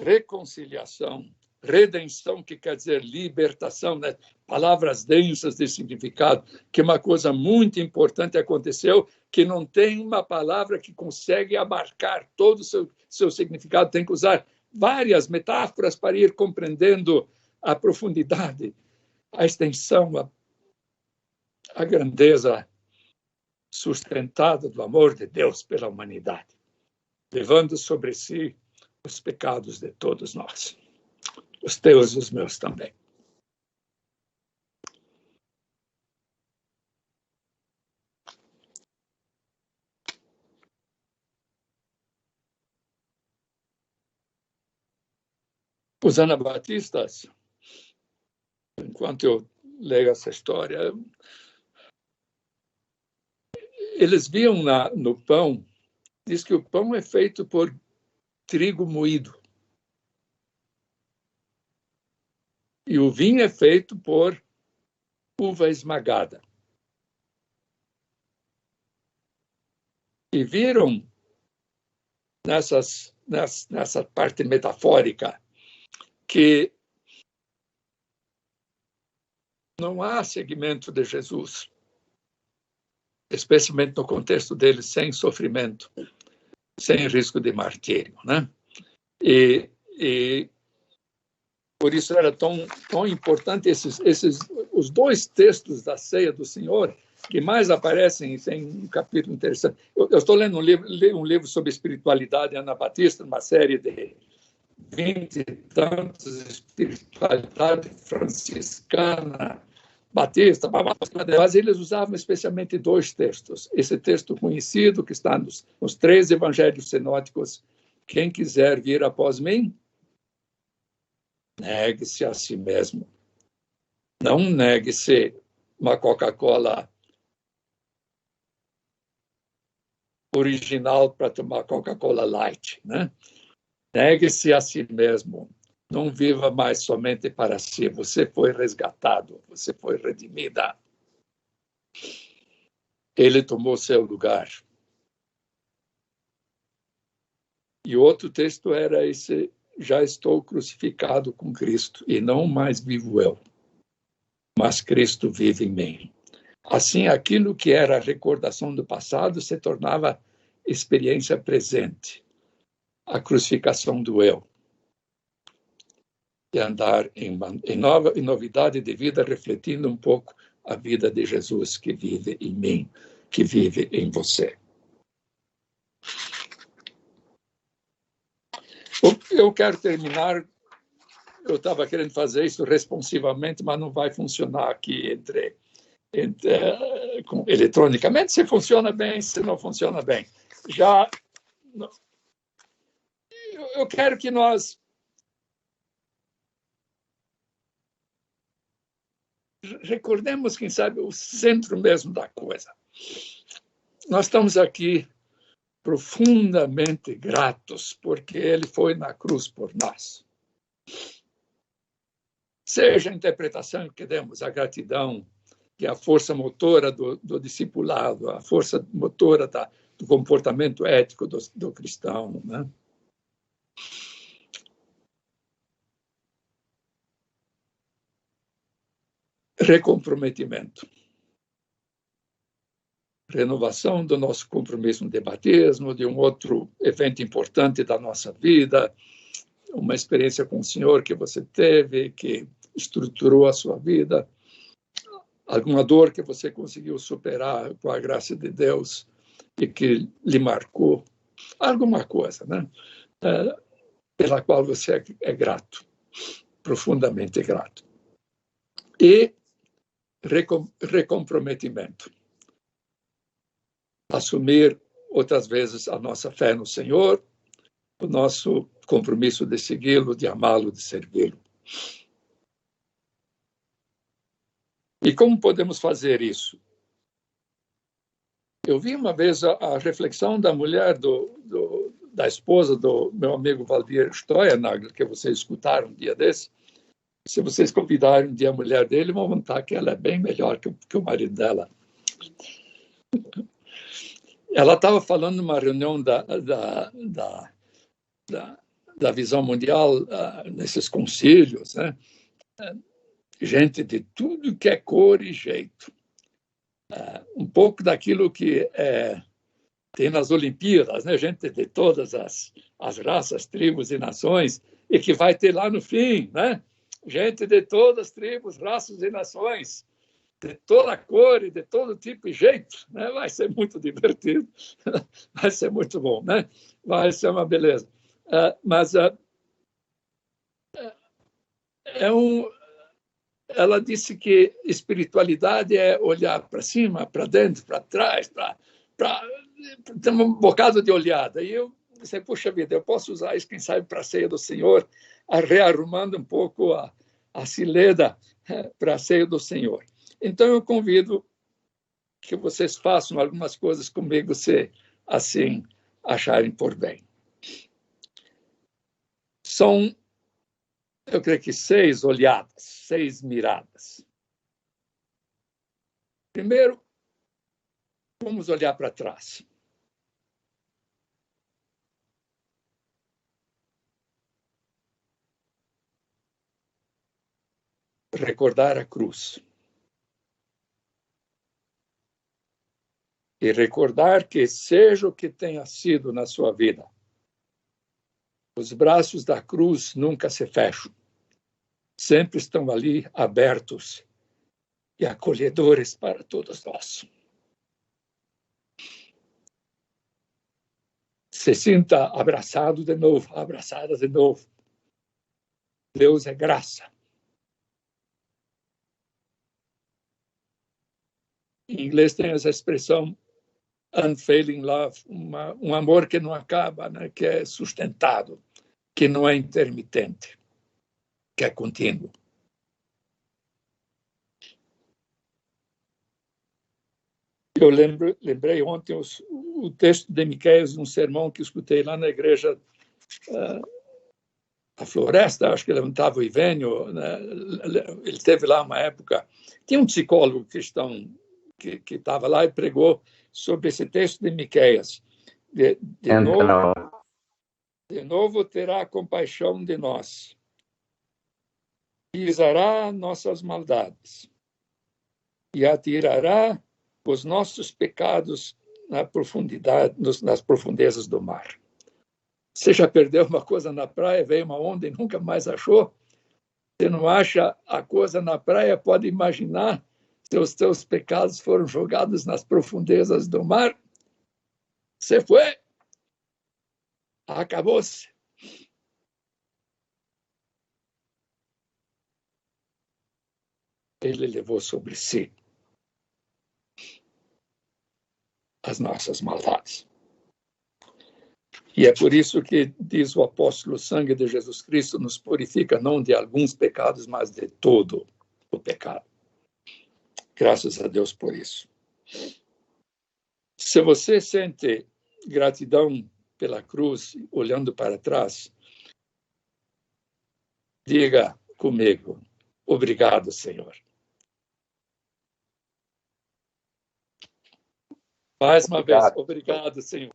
reconciliação, redenção, que quer dizer libertação, né? Palavras densas de significado, que uma coisa muito importante aconteceu, que não tem uma palavra que consegue abarcar todo o seu significado, tem que usar várias metáforas para ir compreendendo a profundidade, a extensão, a grandeza sustentada do amor de Deus pela humanidade, levando sobre si os pecados de todos nós, os teus e os meus também. Os anabatistas, enquanto eu leio essa história, eles viam no pão, diz que o pão é feito por trigo moído. E o vinho é feito por uva esmagada. E viram nessa parte metafórica que não há seguimento de Jesus, especialmente no contexto dele, sem sofrimento, sem risco de martírio, né? E por isso era tão importante os dois textos da ceia do Senhor que mais aparecem, tem um capítulo interessante. Eu estou lendo um livro sobre espiritualidade anabatista, uma série de 20 e tantos, espiritualidade franciscana, batista, mas eles usavam especialmente dois textos. Esse texto conhecido, que está nos 3 evangelhos sinóticos: quem quiser vir após mim, negue-se a si mesmo. Não negue-se uma Coca-Cola original para tomar Coca-Cola Light, né? Negue-se a si mesmo. Não viva mais somente para si. Você foi resgatado, você foi redimida. Ele tomou seu lugar. E outro texto era esse: já estou crucificado com Cristo, e não mais vivo eu, mas Cristo vive em mim. Assim, aquilo que era a recordação do passado se tornava experiência presente. A crucificação do eu. E andar em novidade de vida, refletindo um pouco a vida de Jesus que vive em mim, que vive em você. Eu quero terminar. Eu estava querendo fazer isso responsivamente, mas não vai funcionar aqui eletronicamente. Se funciona bem, se não funciona bem. Eu quero que nós recordemos, quem sabe, o centro mesmo da coisa. Nós estamos aqui profundamente gratos porque ele foi na cruz por nós. Seja a interpretação que demos, a gratidão, que é a força motora do discipulado, a força motora do comportamento ético do cristão, né? Recomprometimento. Renovação do nosso compromisso de batismo, de um outro evento importante da nossa vida, uma experiência com o Senhor que você teve, que estruturou a sua vida, alguma dor que você conseguiu superar com a graça de Deus e que lhe marcou, alguma coisa, né? Pela qual você é grato, profundamente grato. E recomprometimento. Assumir outras vezes a nossa fé no Senhor, o nosso compromisso de segui-lo, de amá-lo, de servi-lo. E como podemos fazer isso? Eu vi uma vez a reflexão da mulher, da esposa do meu amigo Valdir Steuernagel, que vocês escutaram um dia desse. Se vocês convidarem um dia a mulher dele, vão notar que ela é bem melhor que o marido dela. Ela estava falando numa reunião da visão mundial, nesses concílios, né? Gente de tudo que é cor e jeito. Um pouco daquilo que tem nas Olimpíadas, né? Gente de todas as raças, tribos e nações, e que vai ter lá no fim, né? Gente de todas as tribos, raças e nações, de toda cor e de todo tipo e jeito, né? Vai ser muito divertido, vai ser muito bom, né? Vai ser uma beleza. Ela disse que espiritualidade é olhar para cima, para dentro, para trás, ter um bocado de olhada. E eu disse, puxa vida, eu posso usar isso, quem sabe, para a ceia do Senhor, rearrumando um pouco a cileda para a ceia do Senhor. Então, eu convido que vocês façam algumas coisas comigo, se assim acharem por bem. São, eu creio que 6 olhadas, 6 miradas. Primeiro, vamos olhar para trás. Recordar a cruz. E recordar que, seja o que tenha sido na sua vida, os braços da cruz nunca se fecham. Sempre estão ali abertos e acolhedores para todos nós. Se sinta abraçado de novo, abraçada de novo. Deus é graça. Em inglês tem essa expressão unfailing love, um amor que não acaba, né? Que é sustentado, que não é intermitente, que é contínuo. Eu lembrei ontem o texto de Miqueias, um sermão que escutei lá na igreja a Floresta, acho que levantava o Ivênio, né? Ele esteve lá uma época. Tinha um psicólogo cristão que estava lá e pregou sobre esse texto de Miqueias. De novo terá compaixão de nós. Pisará nossas maldades e atirará os nossos pecados na profundidade, nas profundezas do mar. Você já perdeu uma coisa na praia, veio uma onda e nunca mais achou? Você não acha a coisa na praia, pode imaginar se os teus pecados foram jogados nas profundezas do mar? Você foi, acabou-se. Ele levou sobre si as nossas maldades. E é por isso que diz o apóstolo: o sangue de Jesus Cristo nos purifica não de alguns pecados, mas de todo o pecado. Graças a Deus por isso. Se você sente gratidão pela cruz, olhando para trás, diga comigo: obrigado, Senhor. Mais uma vez, obrigado, Senhor.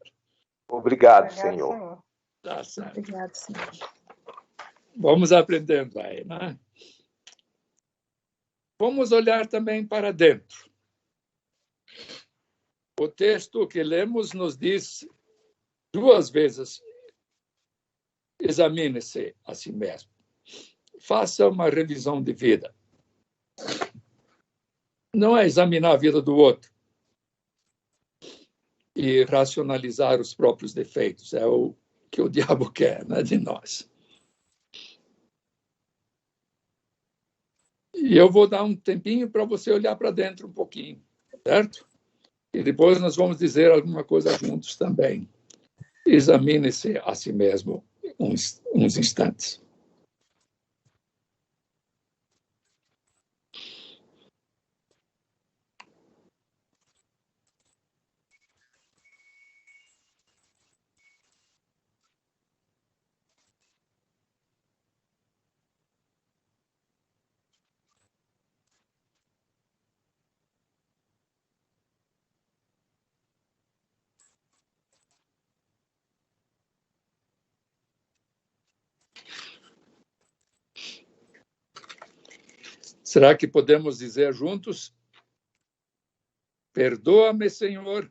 Obrigado, Senhor. Tá certo. Obrigado, Senhor. Vamos aprendendo aí, né? Vamos olhar também para dentro. O texto que lemos nos diz 2 vezes: examine-se a si mesmo. Faça uma revisão de vida. Não é examinar a vida do outro e racionalizar os próprios defeitos. É o que o diabo quer, né, de nós. E eu vou dar um tempinho para você olhar para dentro um pouquinho, certo? E depois nós vamos dizer alguma coisa juntos também. Examine-se a si mesmo uns instantes. Será que podemos dizer juntos: perdoa-me, Senhor?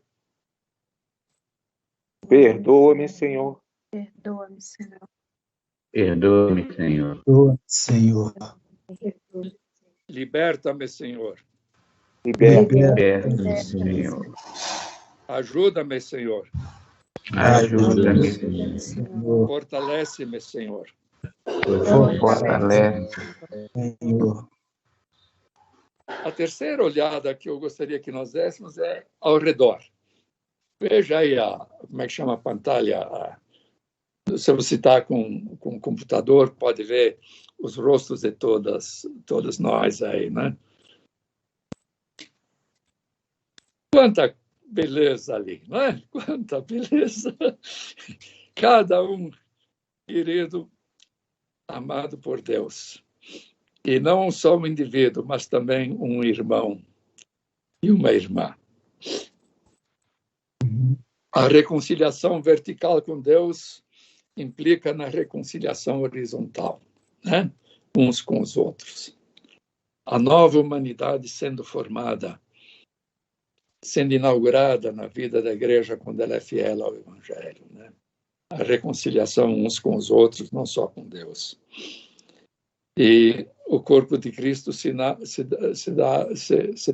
Perdoa-me, Senhor. Perdoa-me, Senhor. Perdoa-me, Senhor. Perdoa-me, Senhor. Liberta-me, Senhor. Liberta-me, Senhor. Ajuda-me, Senhor. Ajuda-me, Senhor. Fortalece-me, Senhor. Fortalece, Senhor. A terceira olhada que eu gostaria que nós dessemos é ao redor. Veja aí como é que chama a pantalha. Se você está com um computador, pode ver os rostos de todas nós aí, né? Quanta beleza ali, não é? Quanta beleza! Cada um querido, amado por Deus. E não só um indivíduo, mas também um irmão e uma irmã. A reconciliação vertical com Deus implica na reconciliação horizontal, né? Uns com os outros. A nova humanidade sendo formada, sendo inaugurada na vida da igreja quando ela é fiel ao Evangelho, né? A reconciliação uns com os outros, não só com Deus. E o corpo de Cristo se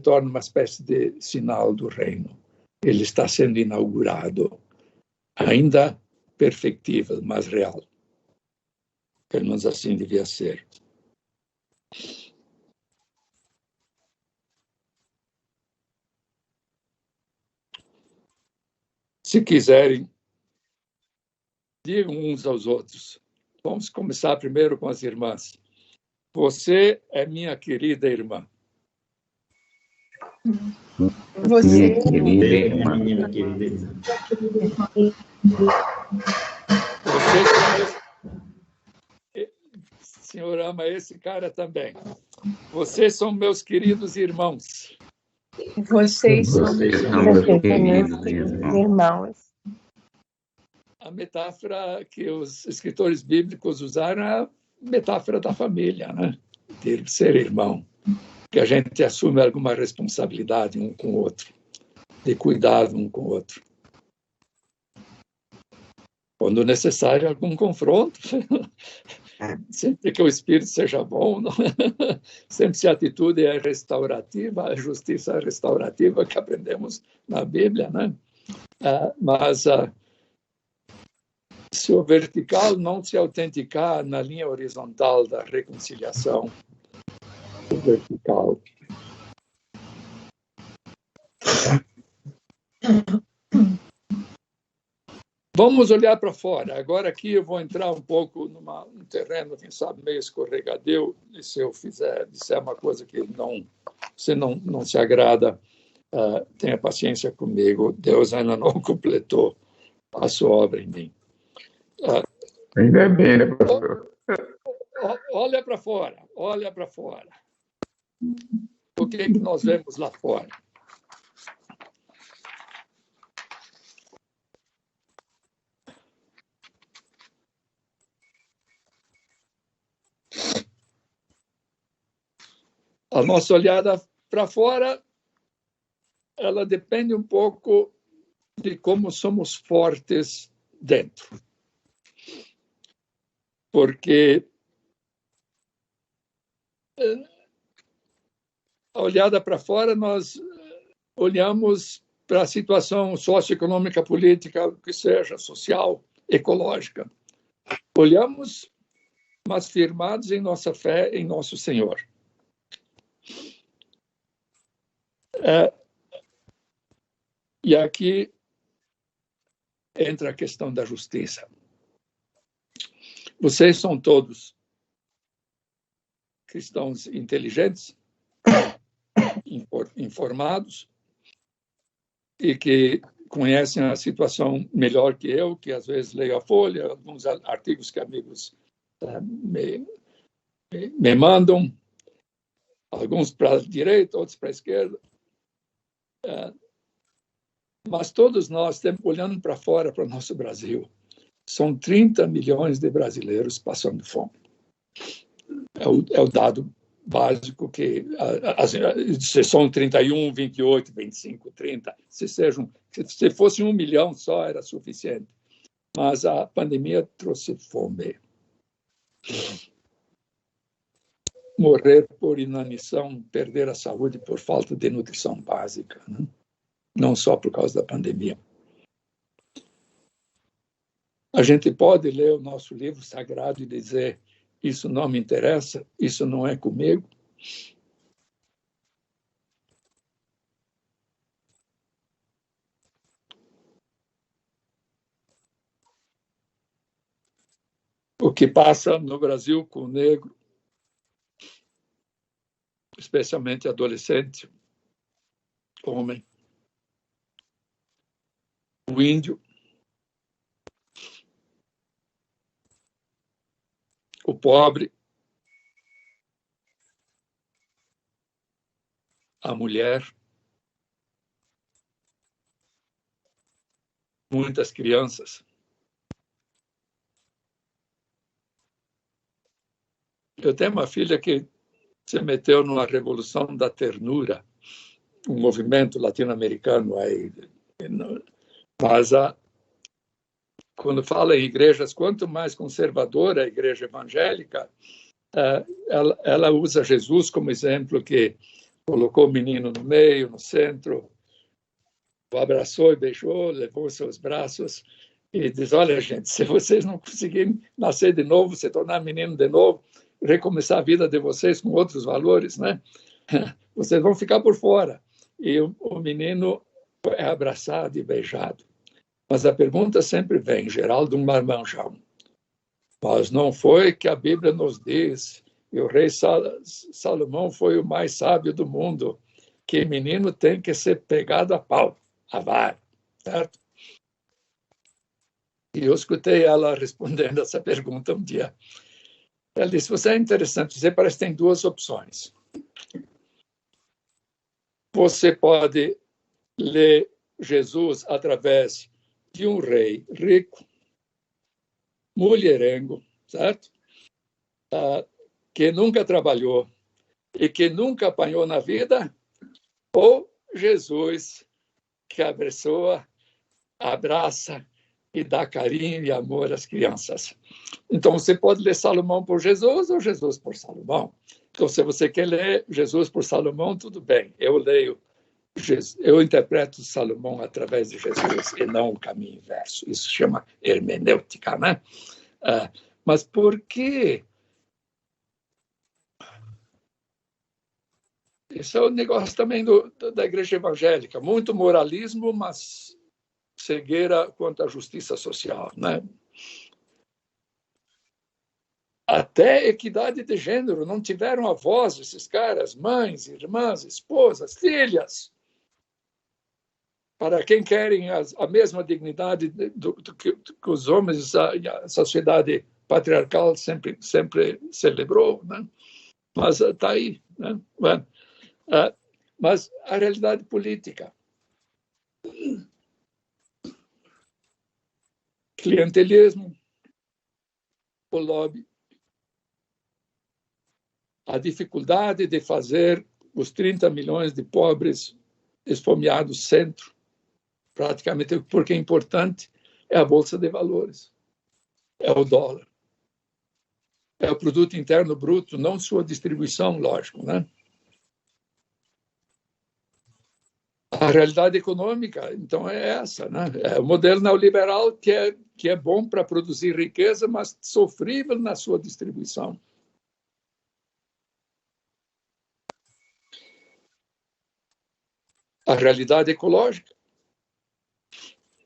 torna uma espécie de sinal do reino. Ele está sendo inaugurado, ainda perfectível, mas real. Pelo menos assim devia ser. Se quiserem, digam uns aos outros. Vamos começar primeiro com as irmãs. Você é minha querida irmã. Você minha querida irmã. Minha querida irmã. O senhor ama esse cara também. Vocês são meus queridos irmãos. Vocês são meus queridos irmãos. A metáfora que os escritores bíblicos usaram é a metáfora da família, né? De ser irmão, que a gente assume alguma responsabilidade um com o outro. de cuidado um com o outro. Quando necessário, algum confronto, sempre que o espírito seja bom, não? Sempre se a atitude é restaurativa, a justiça é restaurativa que aprendemos na Bíblia, né? Mas se o vertical não se autenticar na linha horizontal da reconciliação, o vertical vamos olhar para fora. Agora aqui eu vou entrar um pouco num terreno, quem sabe, meio escorregadio, e se eu disser uma coisa que não se agrada, tenha paciência comigo, Deus ainda não completou a sua obra em mim. Ainda bem, né, pastor? Olha para fora, olha para fora. O que nós vemos lá fora? A nossa olhada para fora, ela depende um pouco de como somos fortes dentro. Porque a olhada para fora, nós olhamos para a situação socioeconômica, política, que seja, social, ecológica. Olhamos, mas firmados em nossa fé em nosso Senhor. E aqui entra a questão da justiça. Vocês são todos cristãos inteligentes, informados, e que conhecem a situação melhor que eu, que às vezes leio a Folha, alguns artigos que amigos me mandam, alguns para a direita, outros para a esquerda. Mas todos nós, olhando para fora, para o nosso Brasil, são 30 milhões de brasileiros passando fome. É o dado básico que se são 31, 28, 25, 30, se fosse 1 milhão só era suficiente. Mas a pandemia trouxe fome. Morrer por inanição, perder a saúde por falta de nutrição básica, né? Não só por causa da pandemia. A gente pode ler o nosso livro sagrado e dizer: isso não me interessa, isso não é comigo. O que passa no Brasil com o negro, especialmente adolescente, homem, o índio, o pobre, a mulher, muitas crianças. Eu tenho uma filha que se meteu numa revolução da ternura, um movimento latino-americano aí. Mas quando fala em igrejas, quanto mais conservadora a igreja evangélica, ela usa Jesus como exemplo, que colocou o menino no meio, no centro, o abraçou e beijou, levou seus braços e diz: olha, gente, se vocês não conseguirem nascer de novo, se tornar menino de novo, recomeçar a vida de vocês com outros valores, né? Vocês vão ficar por fora. E o menino é abraçado e beijado. Mas a pergunta sempre vem, Geraldo Marmanjão: mas não foi que a Bíblia nos diz, e o rei Salomão foi o mais sábio do mundo, que menino tem que ser pegado a pau, a vara, certo? E eu escutei ela respondendo essa pergunta um dia. Ela disse: você é interessante, você parece que tem duas opções. Você pode ler Jesus através de um rei rico, mulherengo, certo? Que nunca trabalhou e que nunca apanhou na vida, ou Jesus, que a pessoa abraça e dá carinho e amor às crianças. Então, você pode ler Salomão por Jesus ou Jesus por Salomão. Então, se você quer ler Jesus por Salomão, tudo bem. Eu interpreto Salomão através de Jesus e não o caminho inverso. Isso chama hermenêutica, né? Mas por que? Isso é o negócio também da igreja evangélica. Muito moralismo, mas cegueira quanto à justiça social, né? Até equidade de gênero. Não tiveram avós, esses caras, mães, irmãs, esposas, filhas. Para quem querem a mesma dignidade do que os homens, a sociedade patriarcal sempre celebrou, né? Mas está aí, né? Mas a realidade política, clientelismo, o lobby, a dificuldade de fazer os 30 milhões de pobres esfomeados centro, praticamente, porque é importante, é a Bolsa de Valores, é o dólar, é o produto interno bruto, não sua distribuição, lógico, né? A realidade econômica, então, é essa, né? É o modelo neoliberal que é bom para produzir riqueza, mas sofrível na sua distribuição. A realidade ecológica,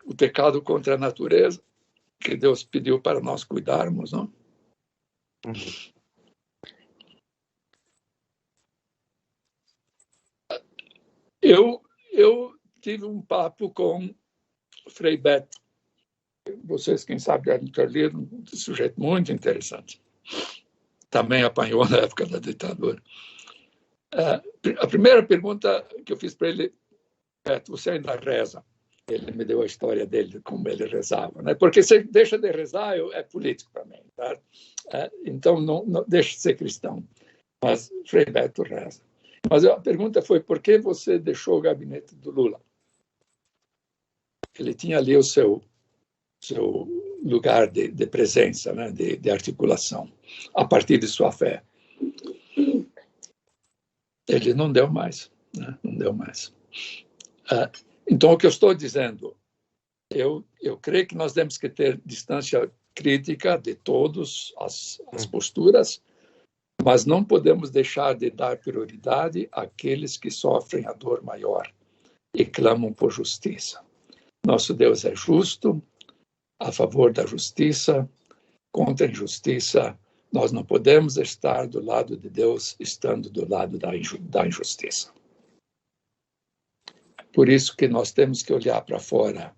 o pecado contra a natureza, que Deus pediu para nós cuidarmos, não? Eu tive um papo com Frei Beto. Vocês, quem sabe, devem ter lido, um sujeito muito interessante. Também apanhou na época da ditadura. A primeira pergunta que eu fiz para ele, Beto, você ainda reza? Ele me deu a história dele, como ele rezava, né? Porque se deixa de rezar, é político para mim, tá? Então, não deixa de ser cristão. Mas Frei Beto reza. Mas a pergunta foi, por que você deixou o gabinete do Lula? Ele tinha ali o seu lugar de presença, né? de articulação, a partir de sua fé. Ele não deu mais, né? Não deu mais. Então, o que eu estou dizendo, eu creio que nós temos que ter distância crítica de todas as posturas, mas não podemos deixar de dar prioridade àqueles que sofrem a dor maior e clamam por justiça. Nosso Deus é justo, a favor da justiça, contra a injustiça. Nós não podemos estar do lado de Deus estando do lado da injustiça. Por isso que nós temos que olhar para fora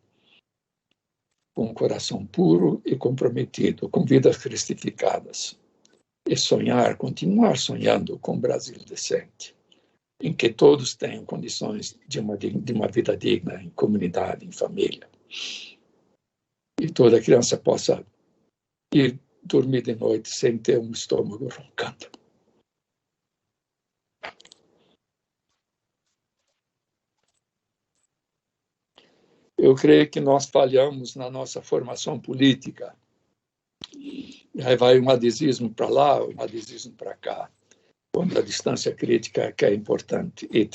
com um coração puro e comprometido, com vidas cristificadas. E sonhar, continuar sonhando com um Brasil decente, em que todos tenham condições de uma vida digna, em comunidade, em família. E toda criança possa ir dormir de noite sem ter um estômago roncando. Eu creio que nós falhamos na nossa formação política. E aí vai um adesismo para lá, um adesismo para cá, quando a distância crítica que é importante. E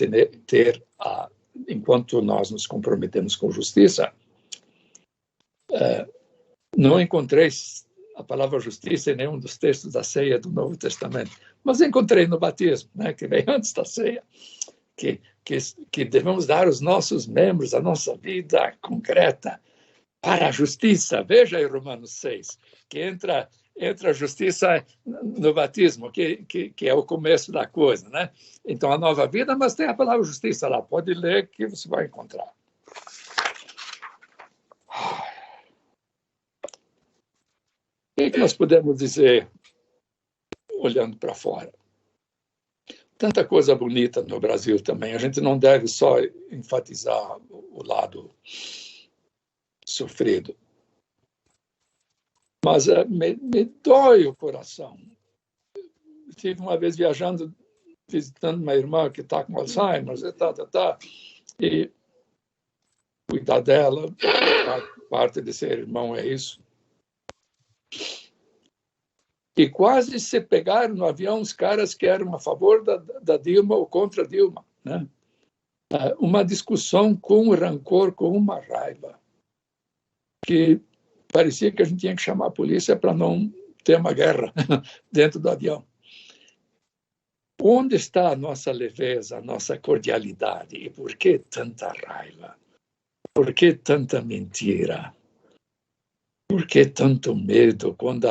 enquanto nós nos comprometemos com justiça, não encontrei a palavra justiça em nenhum dos textos da ceia do Novo Testamento, mas encontrei no batismo, né, que vem antes da ceia, que devemos dar os nossos membros, a nossa vida concreta, para a justiça. Veja aí Romanos 6, que entra a justiça no batismo, que é o começo da coisa, né? Então, a nova vida, mas tem a palavra justiça lá. Pode ler que você vai encontrar. O que nós podemos dizer olhando para fora? Tanta coisa bonita no Brasil também. A gente não deve só enfatizar o lado sofrido. Mas me dói o coração. Estive uma vez viajando, visitando uma irmã que está com Alzheimer, e cuidar dela, parte de ser irmão é isso. E quase se pegaram no avião os caras que eram a favor da Dilma ou contra a Dilma, né? Uma discussão com rancor, com uma raiva, que parecia que a gente tinha que chamar a polícia para não ter uma guerra dentro do avião. Onde está a nossa leveza, a nossa cordialidade? E por que tanta raiva? Por que tanta mentira? Por que tanto medo? Quando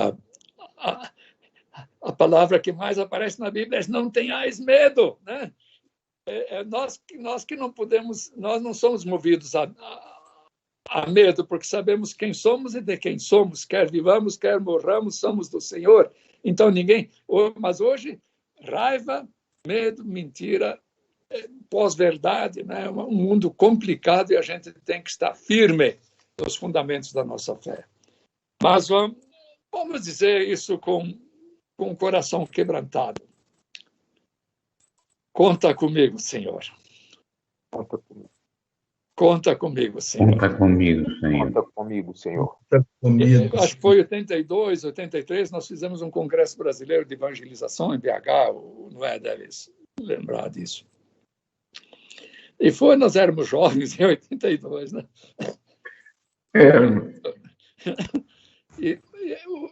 a palavra que mais aparece na Bíblia é não tenhais medo, né? Nós que não podemos, nós não somos movidos a medo, porque sabemos quem somos e de quem somos, quer vivamos, quer morramos, somos do Senhor. Então mas hoje, raiva, medo, mentira, pós-verdade, né? Um mundo complicado e a gente tem que estar firme nos fundamentos da nossa fé. Mas vamos dizer isso com o coração quebrantado. Conta comigo, Senhor. Conta comigo. Conta comigo, Senhor. Conta comigo, Senhor. Conta comigo, Senhor. Conta comigo. Acho que foi 82, 83, nós fizemos um congresso brasileiro de evangelização em BH, o Noé deve lembrar disso. E nós éramos jovens em 82, né? E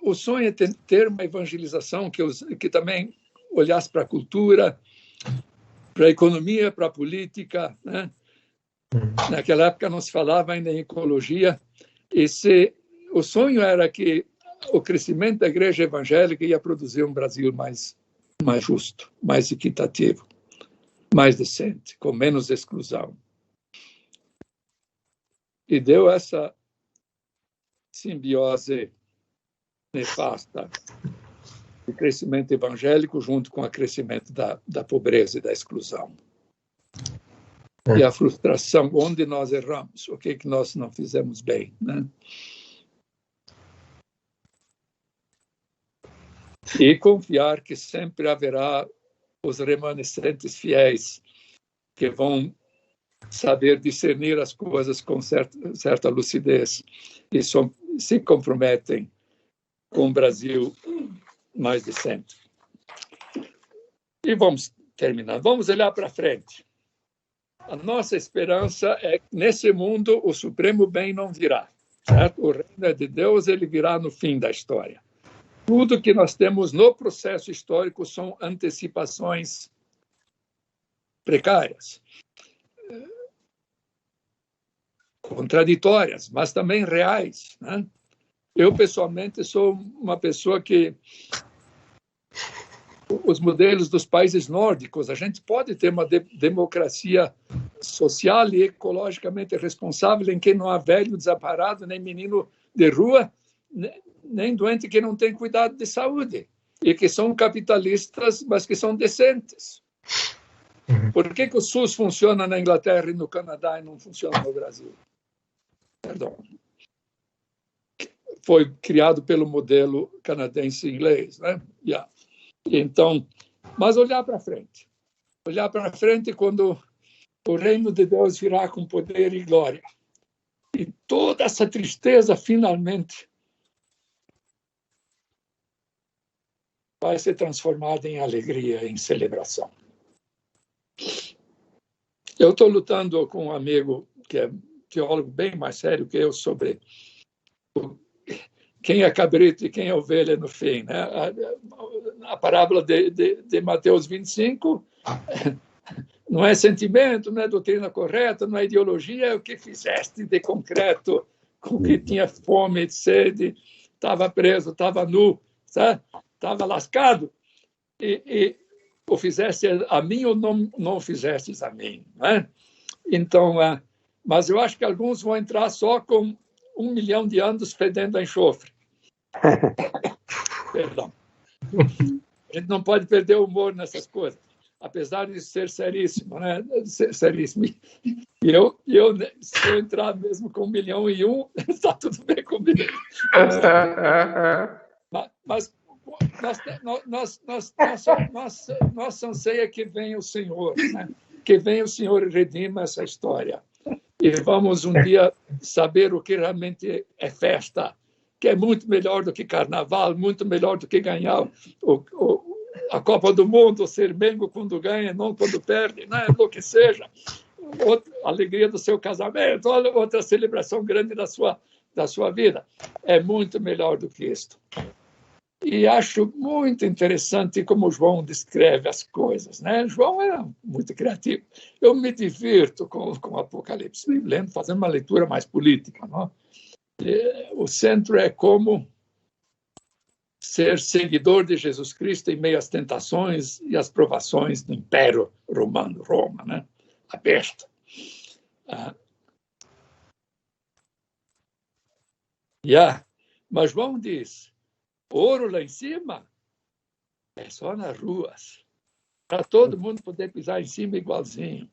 o sonho é ter uma evangelização que também olhasse para a cultura, para a economia, para a política, né? Naquela época não se falava ainda em ecologia. O sonho era que o crescimento da igreja evangélica ia produzir um Brasil mais justo, mais equitativo, mais decente, com menos exclusão. E deu essa simbiose nefasta de crescimento evangélico junto com o crescimento da pobreza e da exclusão. E a frustração, onde nós erramos, o que nós não fizemos bem, né? E confiar que sempre haverá os remanescentes fiéis que vão saber discernir as coisas com certa lucidez e se comprometem com o Brasil mais decente. E vamos terminar. Vamos olhar para frente. A nossa esperança é que nesse mundo o supremo bem não virá, certo? O reino é de Deus, ele virá no fim da história. Tudo que nós temos no processo histórico são antecipações precárias, contraditórias, mas também reais, né? Eu, pessoalmente, sou uma pessoa que os modelos dos países nórdicos, a gente pode ter uma democracia social e ecologicamente responsável em que não há velho desamparado, nem menino de rua, nem doente que não tem cuidado de saúde, e que são capitalistas, mas que são decentes. Por que o SUS funciona na Inglaterra e no Canadá e não funciona no Brasil? Perdão. Foi criado pelo modelo canadense e inglês, né? Yeah. Então, mas olhar para frente. Olhar para frente quando o reino de Deus virá com poder e glória. E toda essa tristeza, finalmente, vai ser transformada em alegria, em celebração. Eu estou lutando com um amigo que é teólogo bem mais sério que eu sobre quem é cabrito e quem é ovelha no fim, né? A parábola de Mateus 25 não é sentimento, não é doutrina correta, não é ideologia, é o que fizeste de concreto com que tinha fome, sede, estava preso, estava nu, estava lascado, e o fizeste a mim ou não fizestes a mim, né? Então, mas eu acho que alguns vão entrar só com 1 milhão de anos fedendo a enxofre. Perdão. A gente não pode perder o humor nessas coisas, apesar de ser seríssimo, né? Seríssimo. E eu, se eu entrar mesmo com 1 milhão e 1, está tudo bem comigo. Mas nossa anseia que venha o Senhor, né? Que venha o Senhor e redima essa história. e vamos um dia saber o que realmente é festa, que é muito melhor do que carnaval, muito melhor do que ganhar a Copa do Mundo, ser Mengo quando ganha, não quando perde, né? Do que seja. Outra alegria do seu casamento, outra celebração grande da sua vida. É muito melhor do que isto. E acho muito interessante como João descreve as coisas, né? João era muito criativo. Eu me divirto com o Apocalipse, lendo, fazendo uma leitura mais política, não? O centro é como ser seguidor de Jesus Cristo em meio às tentações e às provações do Império Romano, Roma, né? A besta. Mas João diz, ouro lá em cima é só nas ruas, para todo mundo poder pisar em cima igualzinho.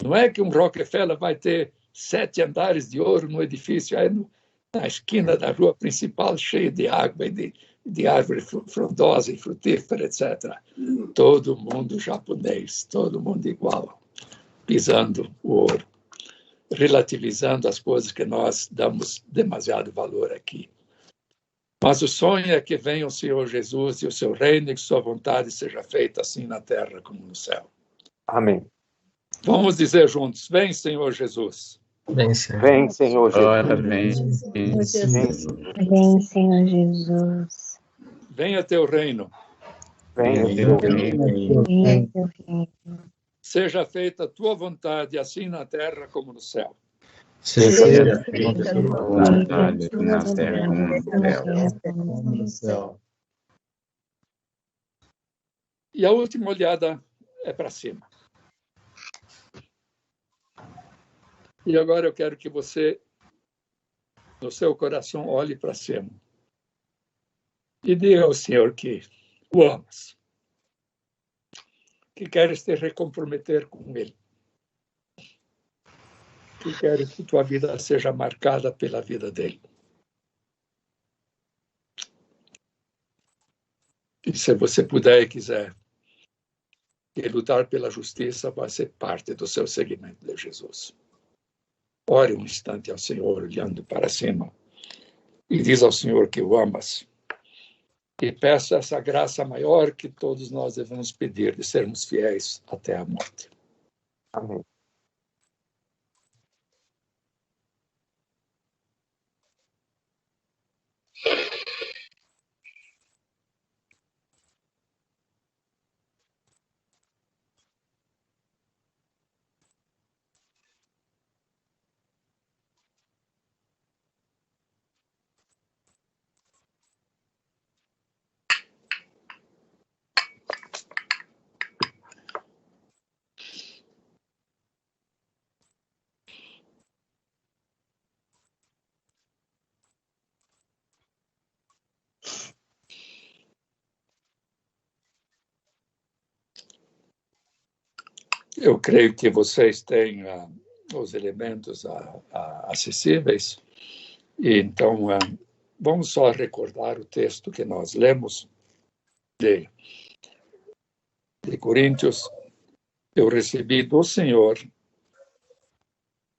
Não é que um Rockefeller vai ter 7 andares de ouro no edifício aí na esquina da rua principal, cheio de água e de árvore frondosa e frutífera, etc. Todo mundo japonês, todo mundo igual, pisando o ouro, relativizando as coisas que nós damos demasiado valor aqui. Mas o sonho é que venha o Senhor Jesus e o seu reino e que sua vontade seja feita assim na terra como no céu. Amém. Vamos dizer juntos, vem, Senhor Jesus. Vem, Senhor. Vem, Senhor Jesus. Ora, vem. Vem, Senhor Jesus. Venha teu reino. Venha teu reino. Venha teu reino. Seja feita a tua vontade, assim na terra como no céu. Seja feita a tua vontade, na terra como no céu. E a última olhada é para cima. E agora eu quero que você, no seu coração, olhe para cima. E diga ao Senhor que o amas. Que queres te recomprometer com Ele. Que queres que tua vida seja marcada pela vida dele. E se você puder e quiser, que lutar pela justiça vai ser parte do seu seguimento de Jesus. Ore um instante ao Senhor, olhando para cima, e diz ao Senhor que o amas. E peça essa graça maior que todos nós devemos pedir, de sermos fiéis até a morte. Amém. Eu creio que vocês têm os elementos acessíveis. E então, vamos só recordar o texto que nós lemos de Coríntios. Eu recebi do Senhor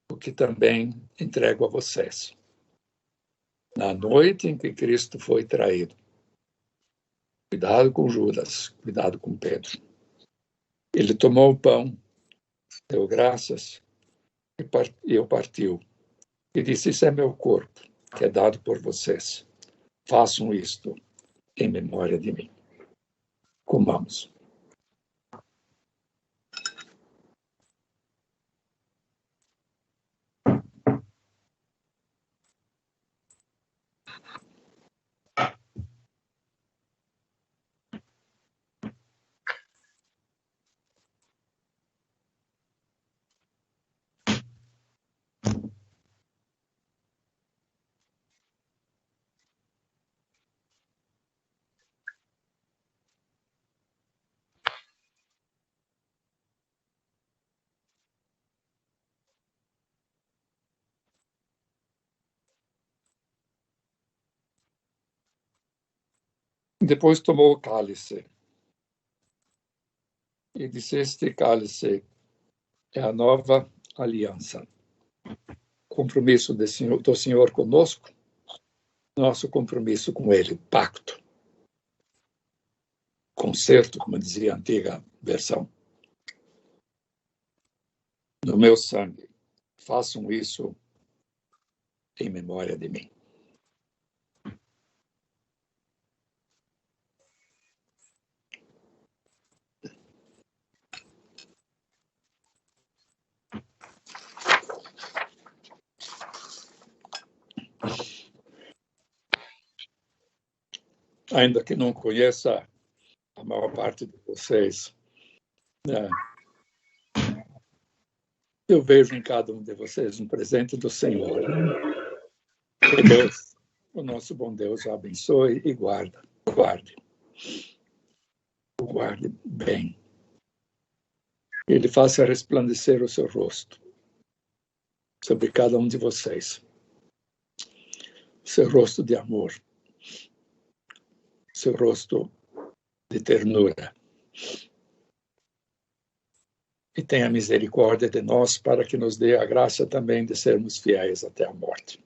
o que também entrego a vocês. Na noite em que Cristo foi traído, cuidado com Judas, cuidado com Pedro. Ele tomou o pão, deu graças e o partiu. E disse, isso é meu corpo, que é dado por vocês. Façam isto em memória de mim. Comamos. Depois tomou o cálice e disse, este cálice é a nova aliança, compromisso do Senhor conosco, nosso compromisso com Ele, pacto, concerto, como dizia a antiga versão. No meu sangue, façam isso em memória de mim. Ainda que não conheça a maior parte de vocês, eu vejo em cada um de vocês um presente do Senhor. Que Deus, o nosso bom Deus, o abençoe e guarde bem. Ele faça resplandecer o seu rosto sobre cada um de vocês. O seu rosto de amor. Seu rosto de ternura. E tenha misericórdia de nós para que nos dê a graça também de sermos fiéis até a morte.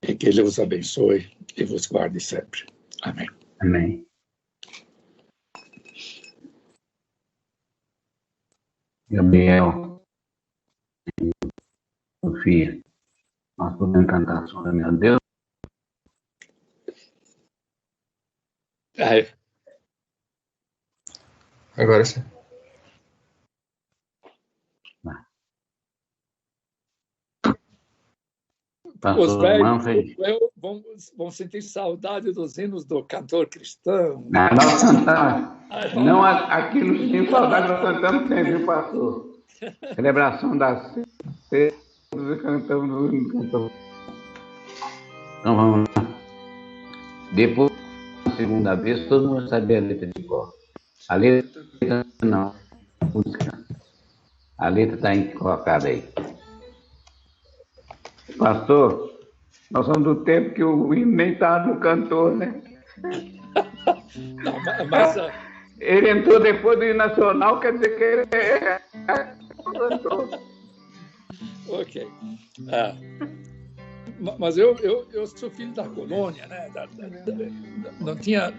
E que Ele os abençoe e vos guarde sempre. Amém. Amém. Gabriel, Sofia, nós podemos cantar sobre meu Deus? Agora sim. Os velhos vão sentir saudade dos hinos do cantor cristão. Nós cantamos. Não, aqui no Sim Saudade nós cantamos sempre, viu, pastor? Celebração da ceia, cantamos. Então vamos lá. Depois, a segunda vez, todo mundo sabia a letra de cor. A letra não. A letra está colocada aí. Pastor, nós somos do tempo que o hino nem estava no cantor, né? Não, mas ele entrou depois do hino nacional, quer dizer que ele é cantor. Ok. Mas eu sou filho da colônia, né? Não tinha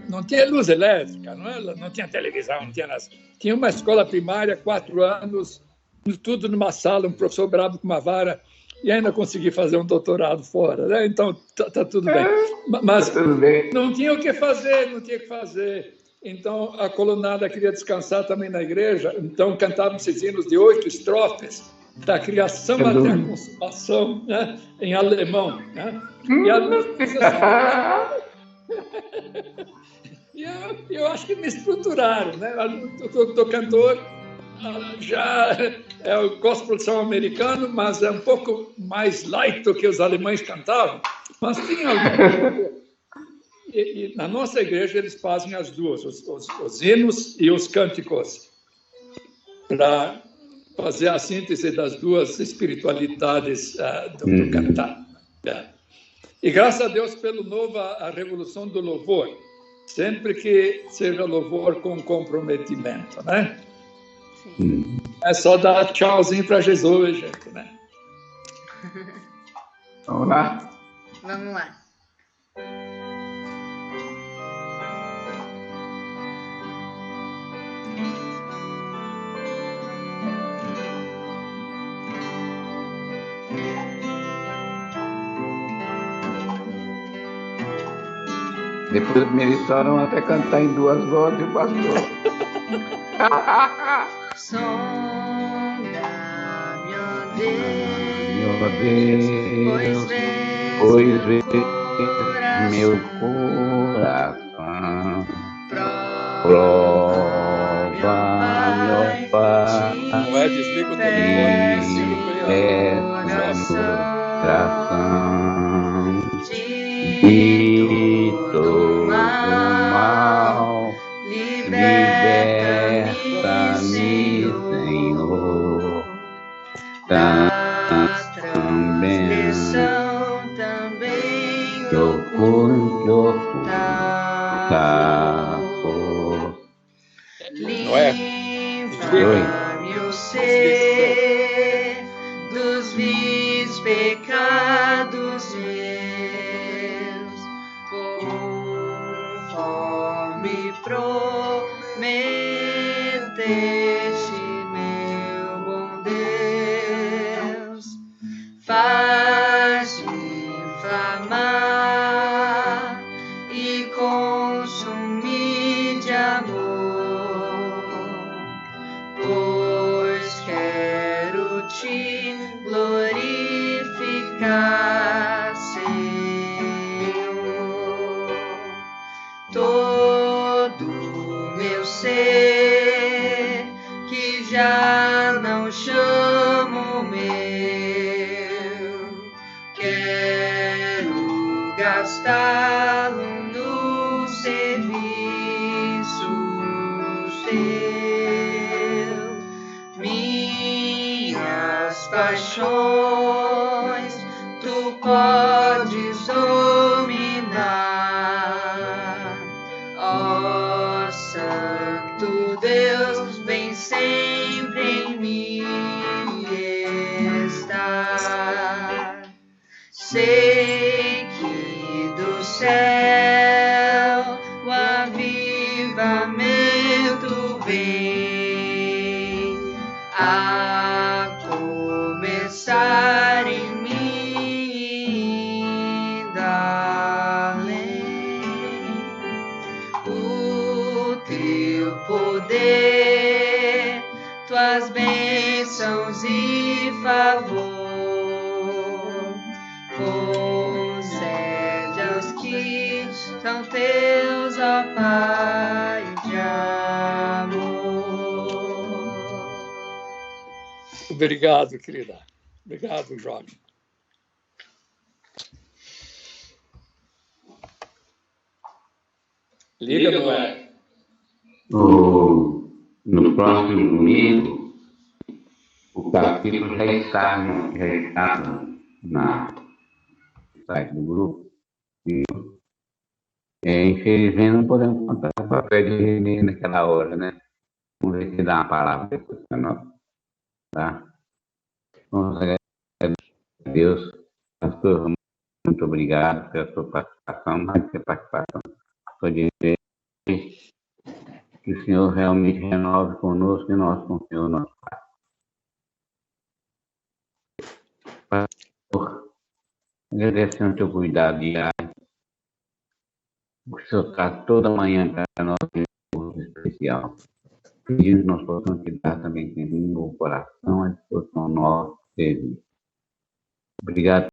luz elétrica, não tinha televisão, não tinha nada. Tinha uma escola primária, 4 anos, tudo numa sala, um professor bravo com uma vara, e ainda consegui fazer um doutorado fora, né? Então tá tudo bem. Mas não tinha o que fazer, Então a colunada queria descansar também na igreja, então cantavam esses hinos de 8 estrofes, da criação até a consumação, né? Em alemão. Né? E eu acho que me estruturaram. Né? O cantor já é o gospel americano, mas é um pouco mais light do que os alemães cantavam. Mas tinha algum... E na nossa igreja eles fazem as duas, os hinos e os cânticos, para fazer a síntese das duas espiritualidades do cantar. E graças a Deus pelo novo, a revolução do louvor, sempre que seja louvor com comprometimento, né? Sim. É só dar tchauzinho para Jesus, gente, né? Vamos lá? Vamos lá. Depois me eles até cantar em 2 vozes, pastor. Sonda, meu Deus, pois vê meu coração. Prova, meu Pai, não é desliga o telefone, de todo mal, liberta-me, Senhor, da transgressão também oculta. Livra-me o ser do te glorificar, Senhor. Todo meu ser que já não chamo meu, quero gastá-lo no serviço seu. Minhas paixões tu podes dominar, ó Santo Deus, vem sempre em mim estar. Sei que do céu o avivamento vem a começar em mim, ainda além. O teu poder, tuas bênçãos e favor, concede aos que são teus, ó Pai de amor. Obrigado, querida. Obrigado, jovem. Liga, meu pai. No próximo domingo, o capítulo já está no site do grupo. E, infelizmente, não podemos contar com o papel de Renê naquela hora, né? Vamos ver se dá uma palavra depois para nós. Tá? Vamos agradecer a Deus. Pastor, muito obrigado pela sua participação, mais que participação. Só dizer que o Senhor realmente renove conosco e nós com o Senhor, nosso Pai. Pastor, agradecendo o teu cuidado diário. O Senhor traz toda manhã para nós um especial. Pedindo que nós possamos te dar também no coração à disposição nossa serviço. Obrigado